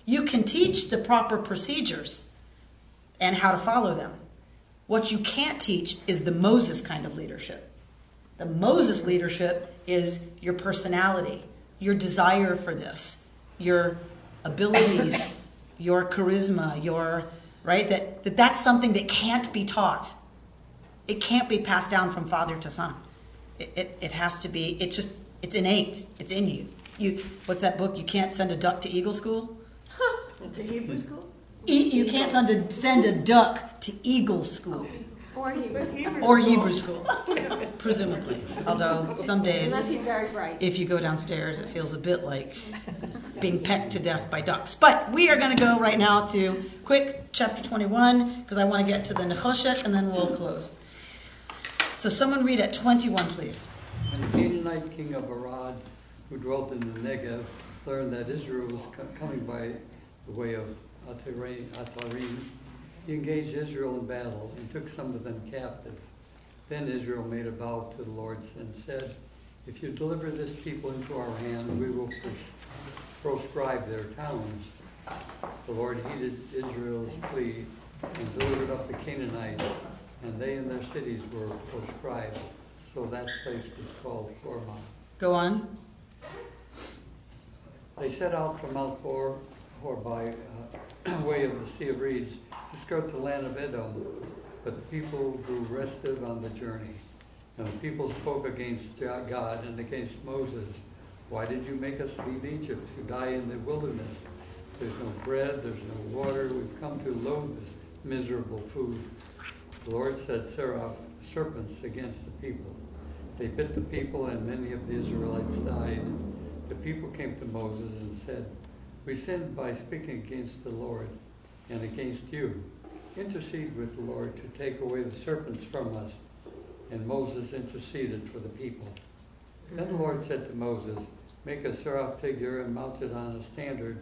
You can teach the proper procedures and how to follow them. What you can't teach is the Moses kind of leadership. The Moses leadership is your personality, your desire for this, your abilities, your charisma, that's something that can't be taught. It can't be passed down from father to son. It has to be, it's innate. It's in you. What's that book? You can't send a duck to Eagle School?
To Hebrew school?
You can't send a duck to Eagle School.
Or Hebrew.
Or Hebrew school, presumably. Although some
Unless
days,
he's very bright.
if you go downstairs, it feels a bit like being pecked to death by ducks. But we are going to go right now to quick chapter 21, because I want to get to the Nechoshet, and then we'll close. So someone read at 21, please.
When the Canaanite king of Arad, who dwelt in the Negev, learned that Israel was coming by the way of Atarim, he engaged Israel in battle and took some of them captive. Then Israel made a vow to the Lord and said, "If you deliver this people into our hand, we will proscribe their towns." The Lord heeded Israel's plea and delivered up the Canaanites, and they and their cities were proscribed. So that place was called Hormah.
Go on.
They set out from Mount Hor by way of the Sea of Reeds to skirt the land of Edom, but the people grew restive on the journey. And the people spoke against God and against Moses. "Why did you make us leave Egypt to die in the wilderness? There's no bread, there's no water. We've come to loathe this miserable food." The Lord set serpents against the people. They bit the people, and many of the Israelites died. The people came to Moses and said, "We sinned by speaking against the Lord and against you. Intercede with the Lord to take away the serpents from us." And Moses interceded for the people. Then the Lord said to Moses, "Make a seraph figure and mount it on a standard,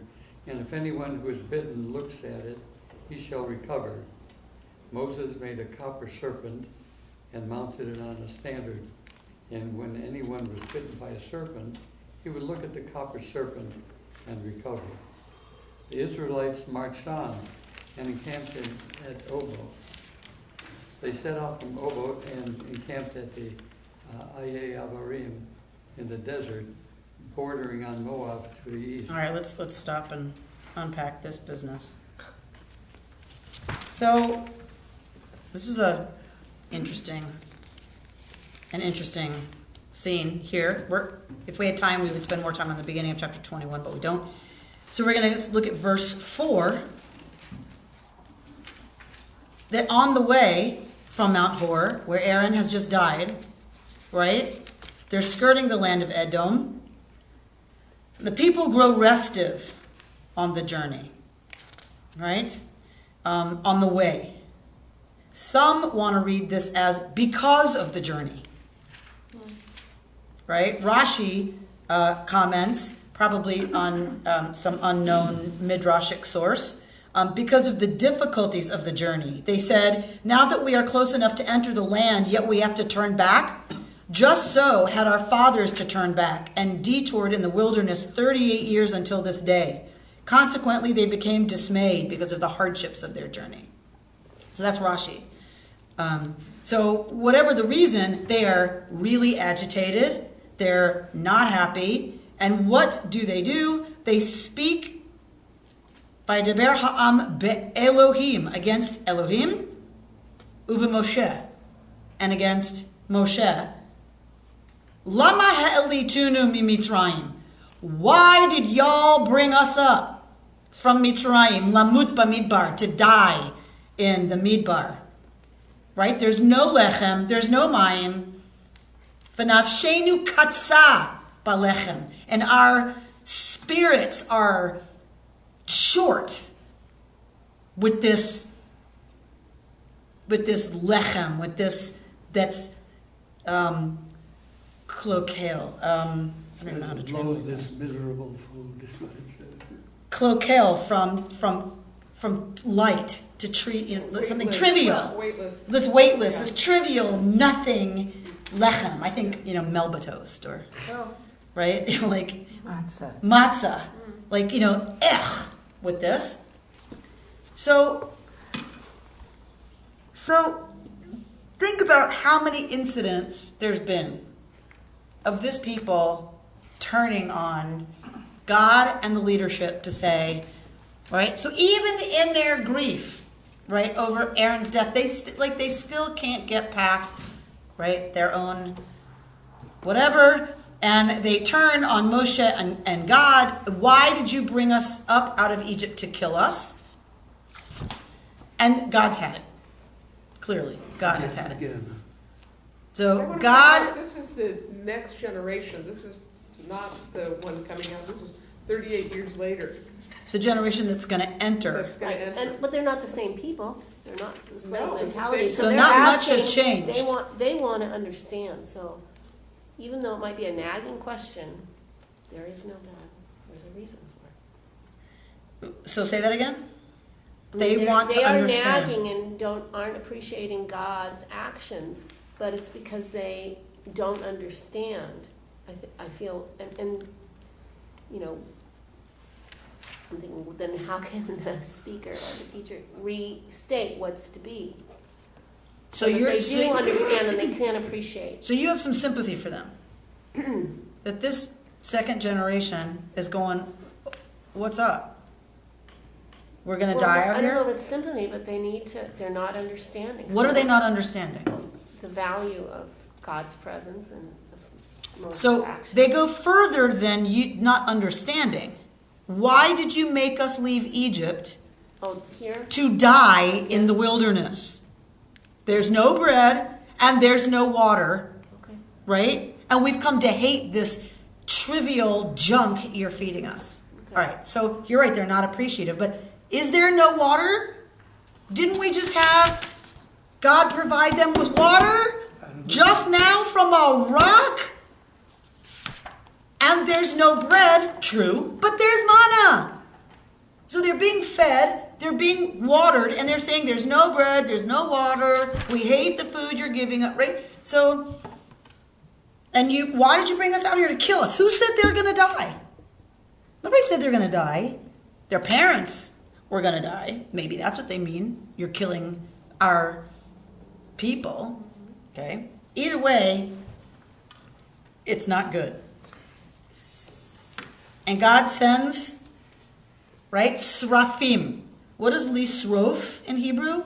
and if anyone who is bitten looks at it, he shall recover." Moses made a copper serpent and mounted it on a standard. And when anyone was bitten by a serpent, he would look at the copper serpent and recover. The Israelites marched on and encamped at Obot. They set out from Obot and encamped at the Ayeh Avarim in the desert, bordering on Moab to the east.
All right, let's stop and unpack this business. So, this is an interesting scene here. If we had time, we would spend more time on the beginning of chapter 21, but we don't. So we're going to look at verse 4. That on the way from Mount Hor, where Aaron has just died, right? They're skirting the land of Edom. The people grow restive on the journey, right? On the way. Some want to read this as because of the journey. Right? Rashi comments, probably on some unknown midrashic source, because of the difficulties of the journey. They said, now that we are close enough to enter the land, yet we have to turn back. Just so had our fathers to turn back and detoured in the wilderness 38 years until this day. Consequently, they became dismayed because of the hardships of their journey. So that's Rashi. So whatever the reason, they are really agitated. They're not happy. And what do? They speak by Deber Ha'am Be'Elohim, against Elohim, uve Moshe, and against Moshe. Lama ha'elitunu mimitzrayim. Why did y'all bring us up from Mitzrayim, lamut b'midbar, to die in the midbar? Right? There's no lechem, there's no mayim. V'nafshenu katsa b'lechem. And our spirits are short with this lechem, with this that's cloquel. I don't know how to translate
this miserable food.
Cloquel from light to treat, something trivial.
Weightless.
That's weightless. It's trivial, nothing. Lechem. I think Melba toast or right. Like matzah. Like with this. So think about how many incidents there's been of this people turning on God and the leadership to say, right? So even in their grief, right, over Aaron's death, they still can't get past, right, their own whatever, and they turn on Moshe and God. Why did you bring us up out of Egypt to kill us? And God's had it. Clearly, God has had it.
Again.
So God...
This is the next generation. This is not the one coming out. This is 38 years later.
The generation that's going to enter.
That's going to enter.
But they're not the same people. They're not the same
No, it's the
mentality.
same-
So
they're
not much
asking-
has changed.
They want to understand. So even though it might be a nagging question, there is no God. There's a reason for it.
So say that again?
I
They
mean,
want to
they are
understand.
nagging and aren't appreciating God's actions, but it's because they don't understand. I feel, and I'm thinking, well, then how can the speaker or the teacher restate what's to be?
So
that
you're
they do
saying,
understand and they can appreciate.
so you have some sympathy for them. That this second generation is going, what's up? We're going to die out
I
here?
don't know if it's sympathy, but they're not understanding.
What are they not understanding?
The value of God's presence and Moses'
So
action.
they go further than you not understanding. Why did you make us leave Egypt
Here?
to die in the wilderness? There's no bread and there's no water,
Okay.
right? And we've come to hate this trivial junk you're feeding us.
Okay.
All right, so you're right, they're not appreciative. But is there no water? Didn't we just have God provide them with water just now from a rock? And there's no bread, true, but there's manna. So they're being fed, they're being watered, and they're saying there's no bread, there's no water, we hate the food you're giving us, right? So, why did you bring us out here to kill us? Who said they're going to die? Nobody said they're going to die. Their parents were going to die. Maybe that's what they mean. You're killing our people. Okay? Either way, it's not good. And God sends, right, srafim. What is lisrof in Hebrew?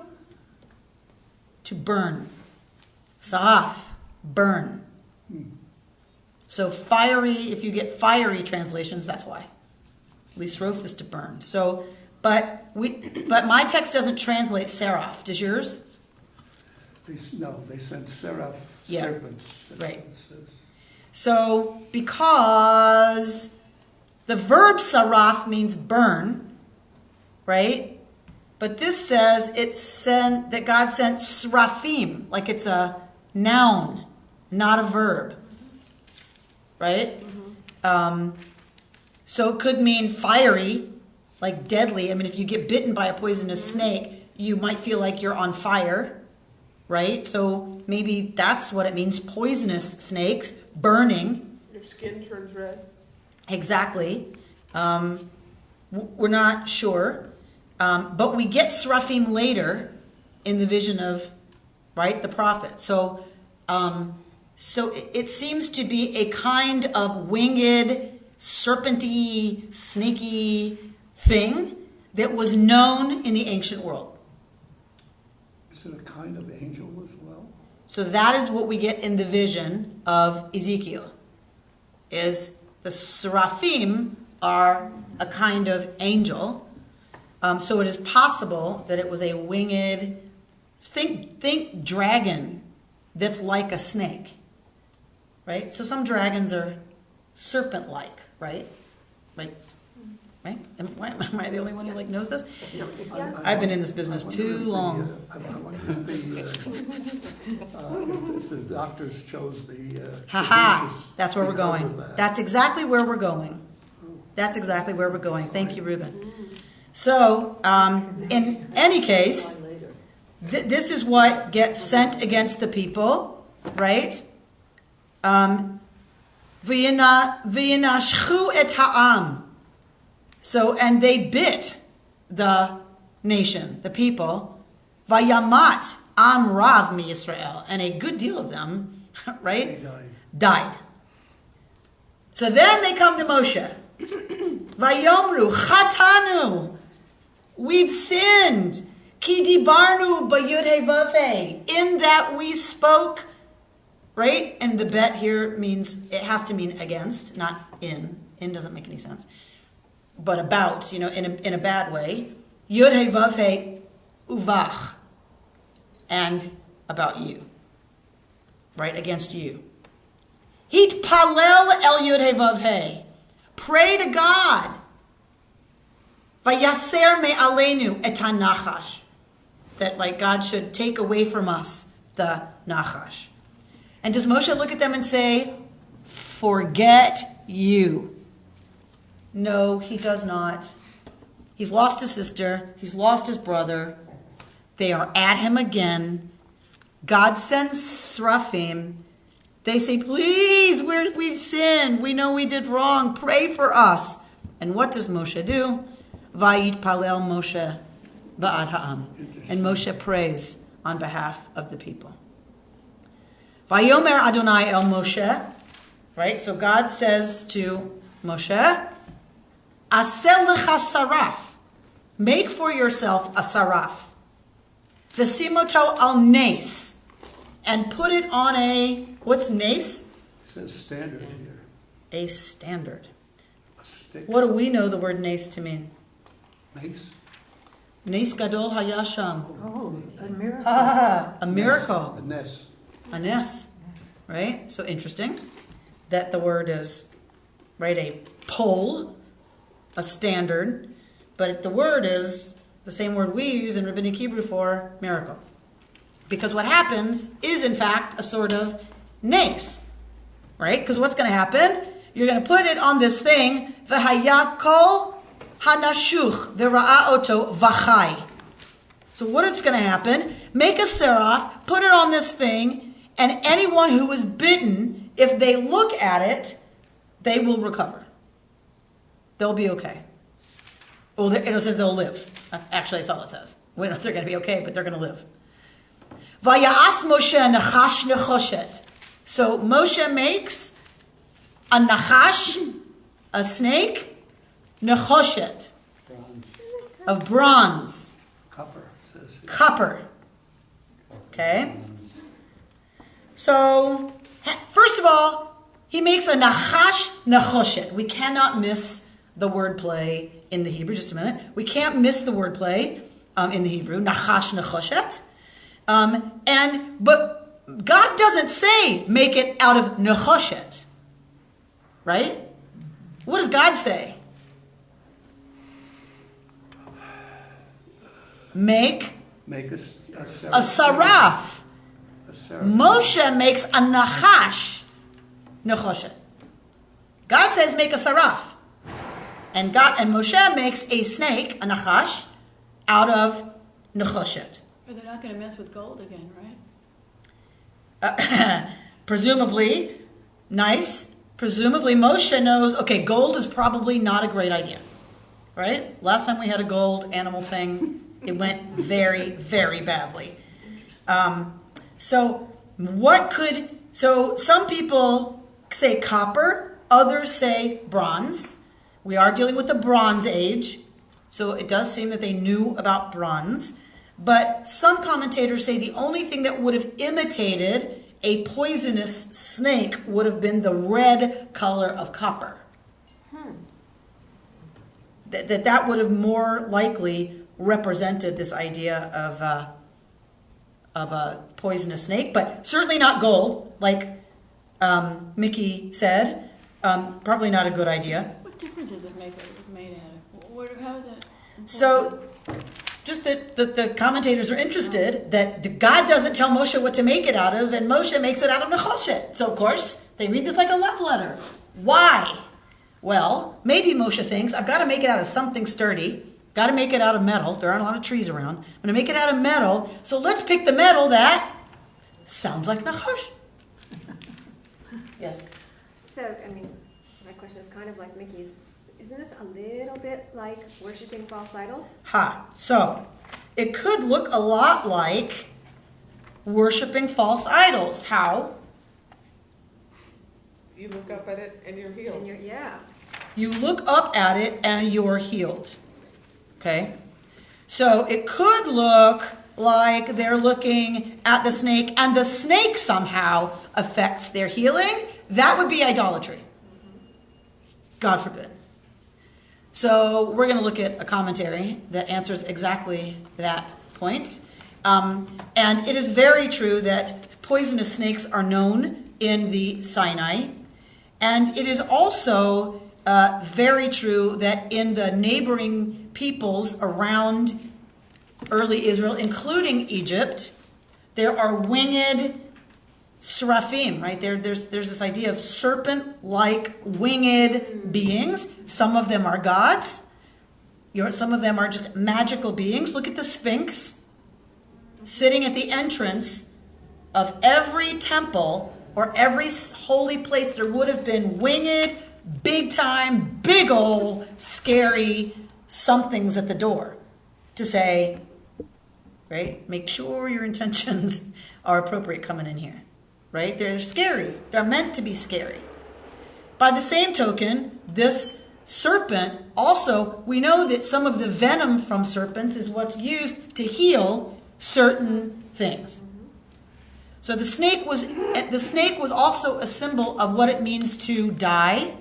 To burn. Sa'af, burn. So fiery, if you get fiery translations, that's why. Lisrof is to burn. So, but my text doesn't translate seraph. Does yours?
They sent seraph
Yeah.
serpents. That's
Right.
what it says.
So, because the verb saraf means burn, right? But this says that God sent srafim, like it's a noun, not a verb. Right? So it could mean fiery, like deadly. I mean, if you get bitten by a poisonous snake, you might feel like you're on fire. Right? So maybe that's what it means, poisonous snakes, burning.
Your skin turns red.
Exactly. We're not sure. But we get seraphim later in the vision of, right, the prophet. So it seems to be a kind of winged, serpenty, snaky thing that was known in the ancient world.
Is it a kind of angel as well?
So that is what we get in the vision of Ezekiel, is the seraphim are a kind of angel. So it is possible that it was a winged, think dragon that's like a snake, right? So some dragons are serpent-like, right? Right? Am I the only one who knows this? I've been in this business too long.
I wonder if the doctors chose the...
That's where we're going. That's exactly where we're going. That's exactly where we're going. Thank you, Reuben. So, in any case, this is what gets sent against the people, right? V'yinashchu et ha'am. So, and they bit the nation, the people. Vayamat am rav mi Yisrael. And a good deal of them, right, died. So then they come to Moshe. Vayomru chatanu. We've sinned. Ki dibarnu b'yud hevaveh. In that we spoke, right? And the bet here means, it has to mean against, not in. In doesn't make any sense. But about, in a bad way. Yud hevaveh uvach. And about you. Right? Against you. Hit palel el yud hevaveh. Pray to God. Vayaser me aleinu et hanachash. That God should take away from us the nachash. And does Moshe look at them and say, forget you? No, he does not. He's lost his sister. He's lost his brother. They are at him again. God sends seraphim. They say, please, we've sinned. We know we did wrong. Pray for us. And what does Moshe do? Vayit palel Moshe ba'ad ha'am. And Moshe prays on behalf of the people. Vayomer Adonai el Moshe. Right? So God says to Moshe, Asel lecha saraf. Make for yourself a saraf. Vesimoto al nes. And put it on a, what's nes?
It says standard here.
A standard.
A stick.
What do we know the word nes to mean?
Mace?
Nes gadol hayasham.
Oh, a miracle.
A miracle.
A nes.
A nes. Right? So interesting that the word is, right, a pole, a standard, but the word is the same word we use in Rabbinic Hebrew for miracle. Because what happens is, in fact, a sort of nes, right? Because what's going to happen? You're going to put it on this thing, v'hayakol hanashuch v'ra'a oto v'chai. So what is going to happen? Make a seraph, put it on this thing, and anyone who is bitten, if they look at it, they will recover. They'll be okay. Well, it says they'll live. That's all it says. We don't know if they're going to be okay, but they're going to live. Vayas Moshe nachash nechoshet. So Moshe makes a nachash, a snake, nechoshet, of bronze.
Copper, it says here.
Copper. Okay? So, first of all, he makes a nachash nechoshet. We cannot miss the wordplay in the Hebrew. Just a minute. We can't miss the wordplay in the Hebrew. Nachash nechoshet. But God doesn't say make it out of nechoshet. Right? What does God say?
Make
a saraf. Moshe makes a nachash, nechoshet. God says make a saraf. And Moshe makes a snake, a nachash, out of nechoshet.
But they're not going to mess with gold again, right?
Presumably, nice. Presumably Moshe knows, okay, gold is probably not a great idea. Right? Last time we had a gold animal thing, it went very, very badly. So some people say copper, others say bronze. We are dealing with the Bronze Age, so it does seem that they knew about bronze. But some commentators say the only thing that would have imitated a poisonous snake would have been the red color of copper. That would have more likely represented this idea of a poisonous snake, but certainly not gold, like Mickey said. Probably not a good idea.
What difference does it make what it was made out of? How is that?
So, just that the commentators are interested that God doesn't tell Moshe what to make it out of, and Moshe makes it out of nechoshet. So, of course, they read this like a love letter. Why? Well, maybe Moshe thinks, I've got to make it out of something sturdy. Got to make it out of metal. There aren't a lot of trees around. I'm going to make it out of metal. So let's pick the metal that sounds like nachash. Yes?
So, my question is kind of like Mickey's. Isn't this a little bit like worshiping false idols?
So, it could look a lot like worshiping false idols. How?
You look up at it and you're healed.
You look up at it and you're healed. Okay? So it could look like they're looking at the snake and the snake somehow affects their healing. That would be idolatry. God forbid. So we're going to look at a commentary that answers exactly that point. And it is very true that poisonous snakes are known in the Sinai. And it is also very true that in the neighboring peoples around early Israel, including Egypt, there are winged seraphim, right? There's this idea of serpent-like winged beings. Some of them are gods. Some of them are just magical beings. Look at the Sphinx sitting at the entrance of every temple or every holy place. There would have been winged, big-time, big ol' scary somethings at the door to say, right, make sure your intentions are appropriate coming in here. Right? They're scary. They're meant to be scary. By the same token, this serpent also, we know that some of the venom from serpents is what's used to heal certain things. So the snake was also a symbol of what it means to die,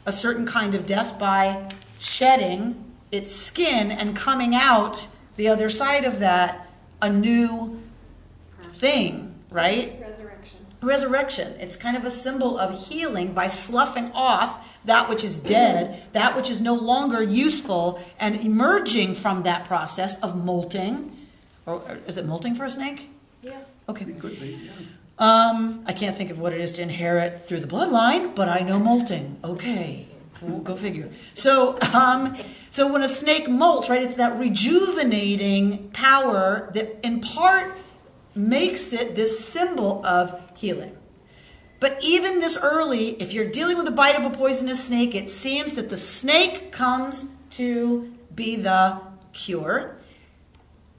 a certain kind of death by shedding its skin and coming out the other side of that a new thing. Right? Resurrection. It's kind of a symbol of healing by sloughing off that which is dead, that which is no longer useful, and emerging from that process of molting. Or is it molting for a snake?
Yes.
Okay.
It could be, yeah.
I can't think of what it is to inherit through the bloodline, but I know molting. Okay. We'll go figure. So when a snake molts, right, it's that rejuvenating power that in part makes it this symbol of healing. But even this early, if you're dealing with the bite of a poisonous snake, it seems that the snake comes to be the cure.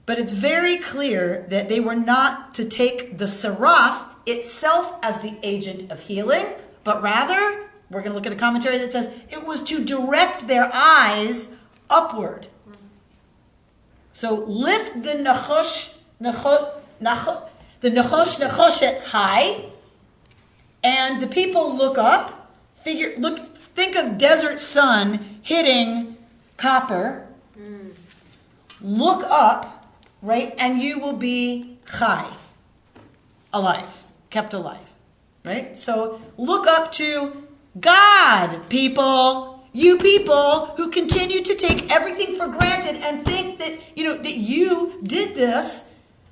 But it's very clear that they were not to take the seraph itself as the agent of healing, but rather, we're going to look at a commentary that says it was to direct their eyes upward. So lift the nechoshet high, and the people look up. Think of desert sun hitting copper. Look up, right, and you will be chai, alive, kept alive, right? So look up to God, people. you people who continue to take everything for granted and think that, that you did this,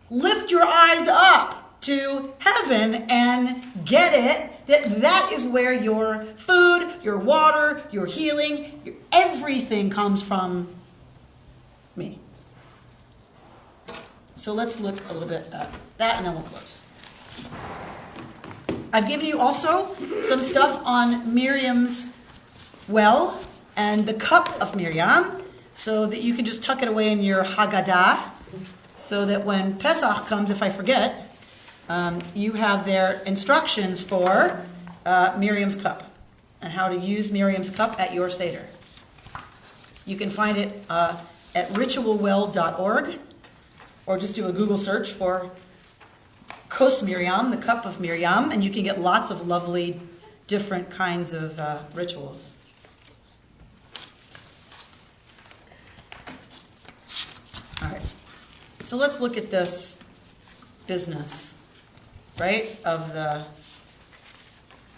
lift your eyes up to heaven and get it, that is where your food, your water, your healing, everything comes from me. So let's look a little bit at that and then we'll close. I've given you also some stuff on Miriam's well and the cup of Miriam so that you can just tuck it away in your Haggadah so that when Pesach comes, if I forget, you have their instructions for Miriam's cup and how to use Miriam's cup at your Seder. You can find it at ritualwell.org or just do a Google search for Kos Miriam, the cup of Miriam, and you can get lots of lovely different kinds of rituals. All right, so let's look at this business, right, of the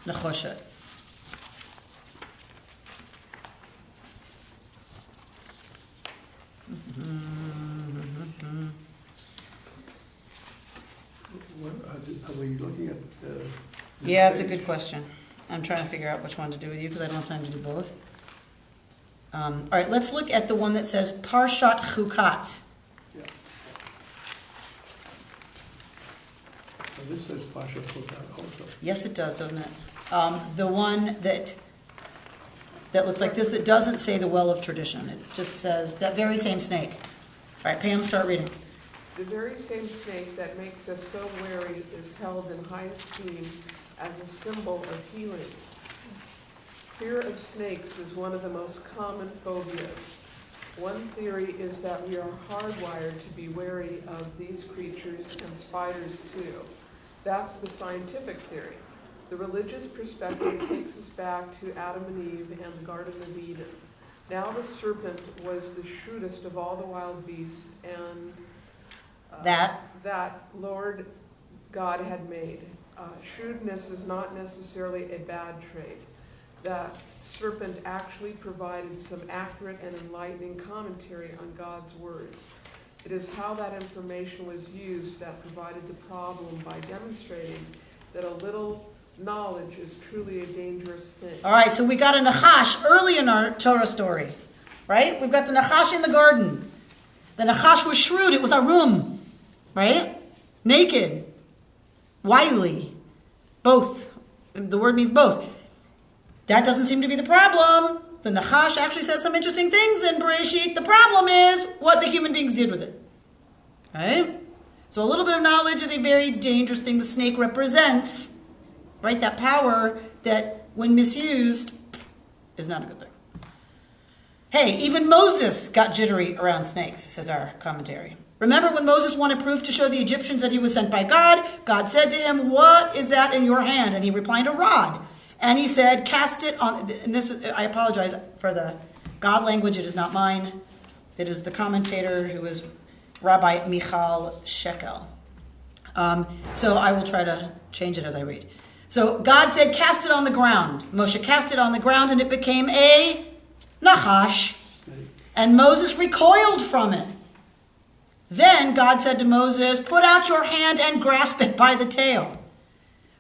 Nechoshet.
Are we looking at?
Yeah, it's a good question. I'm trying to figure out which one to do with you because I don't have time to do both. All right, let's look at the one that says Parashat Chukat.
Yeah. So this says Parashat Chukat also.
Yes, it does, doesn't it? The one that looks like this, that doesn't say the well of tradition. It just says that very same snake. All right, Pam, start reading.
The very same snake that makes us so wary is held in high esteem as a symbol of healing. Fear of snakes is one of the most common phobias. One theory is that we are hardwired to be wary of these creatures and spiders too. That's the scientific theory. The religious perspective takes us back to Adam and Eve and the Garden of Eden. Now the serpent was the shrewdest of all the wild beasts and that Lord God had made. Shrewdness is not necessarily a bad trait. That serpent actually provided some accurate and enlightening commentary on God's words. It is how that information was used that provided the problem by demonstrating that a little knowledge is truly a dangerous thing.
All right, so we got a Nachash early in our Torah story, right? We've got the Nachash in the garden. The Nachash was shrewd. It was Arum, right? Naked, wily, both. The word means both. That doesn't seem to be the problem. The Nachash actually says some interesting things in Bereshit. The problem is what the human beings did with it, right? So a little bit of knowledge is a very dangerous thing. The snake represents, right, that power that, when misused, is not a good thing. Hey, even Moses got jittery around snakes, says our commentary. Remember when Moses wanted proof to show the Egyptians that he was sent by God? God said to him, "What is that in your hand?" And he replied, "A rod." And he said, "Cast it on," and this, I apologize for the God language, it is not mine. It is the commentator who is Rabbi Michal Shekel. So I will try to change it as I read. So God said, "Cast it on the ground." Moshe cast it on the ground and it became a Nachash. And Moses recoiled from it. Then God said to Moses, "Put out your hand and grasp it by the tail."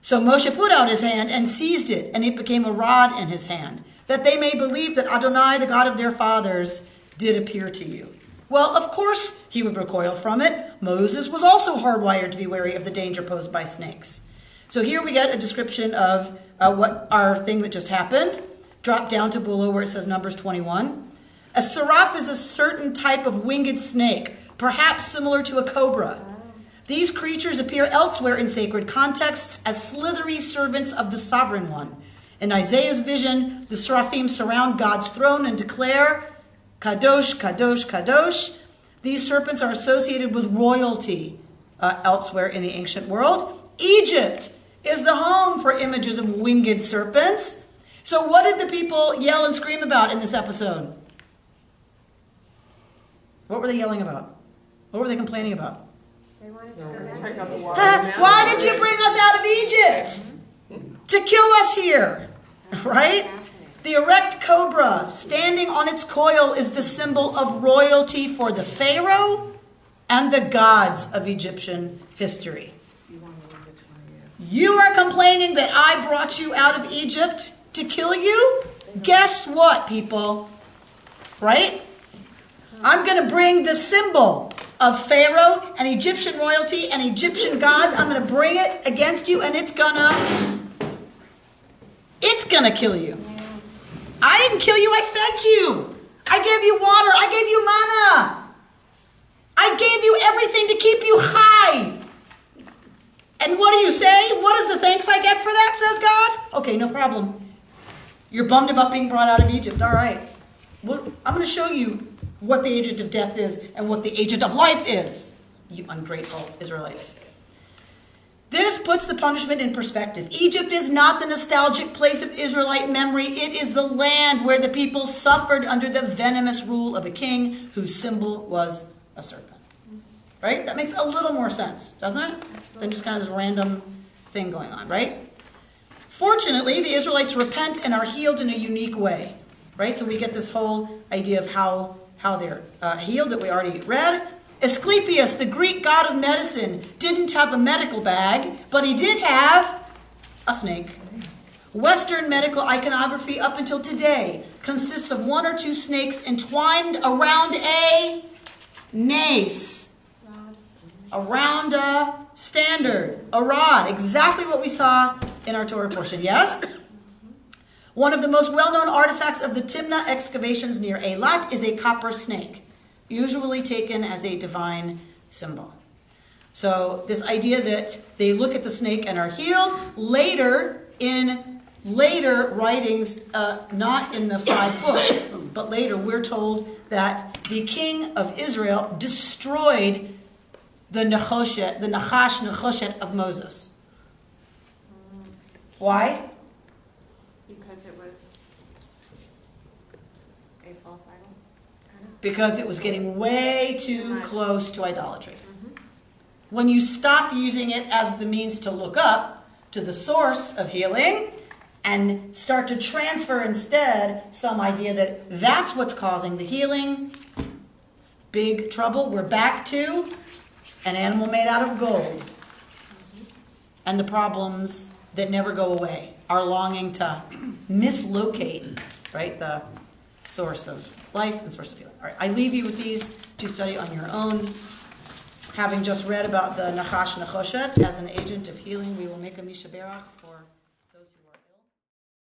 So Moshe put out his hand and seized it, and it became a rod in his hand, that they may believe that Adonai, the God of their fathers, did appear to you. Well, of course he would recoil from it. Moses was also hardwired to be wary of the danger posed by snakes. So here we get a description of what our thing that just happened. Drop down to below where it says Numbers 21. A seraph is a certain type of winged snake, perhaps similar to a cobra. These creatures appear elsewhere in sacred contexts as slithery servants of the Sovereign One. In Isaiah's vision, the seraphim surround God's throne and declare, "Kadosh, Kadosh, Kadosh." These serpents are associated with royalty elsewhere in the ancient world. Egypt is the home for images of winged serpents. So what did the people yell and scream about in this episode? What were they yelling about? What were they complaining about?
They wanted to go back to
Why did you bring us out of Egypt? To kill us here, right? The erect cobra standing on its coil is the symbol of royalty for the Pharaoh and the gods of Egyptian history. You are complaining that I brought you out of Egypt to kill you? Guess what, people? Right? I'm going to bring the symbol of Pharaoh and Egyptian royalty and Egyptian gods. I'm going to bring it against you, and it's gonna kill you. I didn't kill you, I fed you. I gave you water, I gave you manna. I gave you everything to keep you high. And what do you say? What is the thanks I get for that, says God? Okay, no problem. You're bummed about being brought out of Egypt. All right. Well, I'm going to show you what the agent of death is and what the agent of life is, you ungrateful Israelites. This puts the punishment in perspective. Egypt is not the nostalgic place of Israelite memory. It is the land where the people suffered under the venomous rule of a king whose symbol was a serpent. Right? That makes a little more sense, doesn't it? Than just kind of this random thing going on, right? Fortunately, the Israelites repent and are healed in a unique way. Right? So we get this whole idea of how they're healed that we already read. Asclepius, the Greek god of medicine, didn't have a medical bag, but he did have a snake. Western medical iconography up until today consists of one or two snakes entwined around a nace, around a standard, a rod, exactly what we saw in our Torah portion, yes? One of the most well-known artifacts of the Timna excavations near Eilat is a copper snake, usually taken as a divine symbol. So this idea that they look at the snake and are healed, later writings, not in the 5 books, but later we're told that the king of Israel destroyed the Nachash Nechoshet of Moses. Why?
Because it was a false idol.
Because it was getting way too close to idolatry. When you stop using it as the means to look up to the source of healing and start to transfer instead some idea that that's what's causing the healing, big trouble. We're back to an animal made out of gold. And the problems that never go away, our longing to mislocate, right, the source of life and source of healing. All right, I leave you with these to study on your own. Having just read about the Nachash Nechoshet as an agent of healing, we will make a Misha Berach.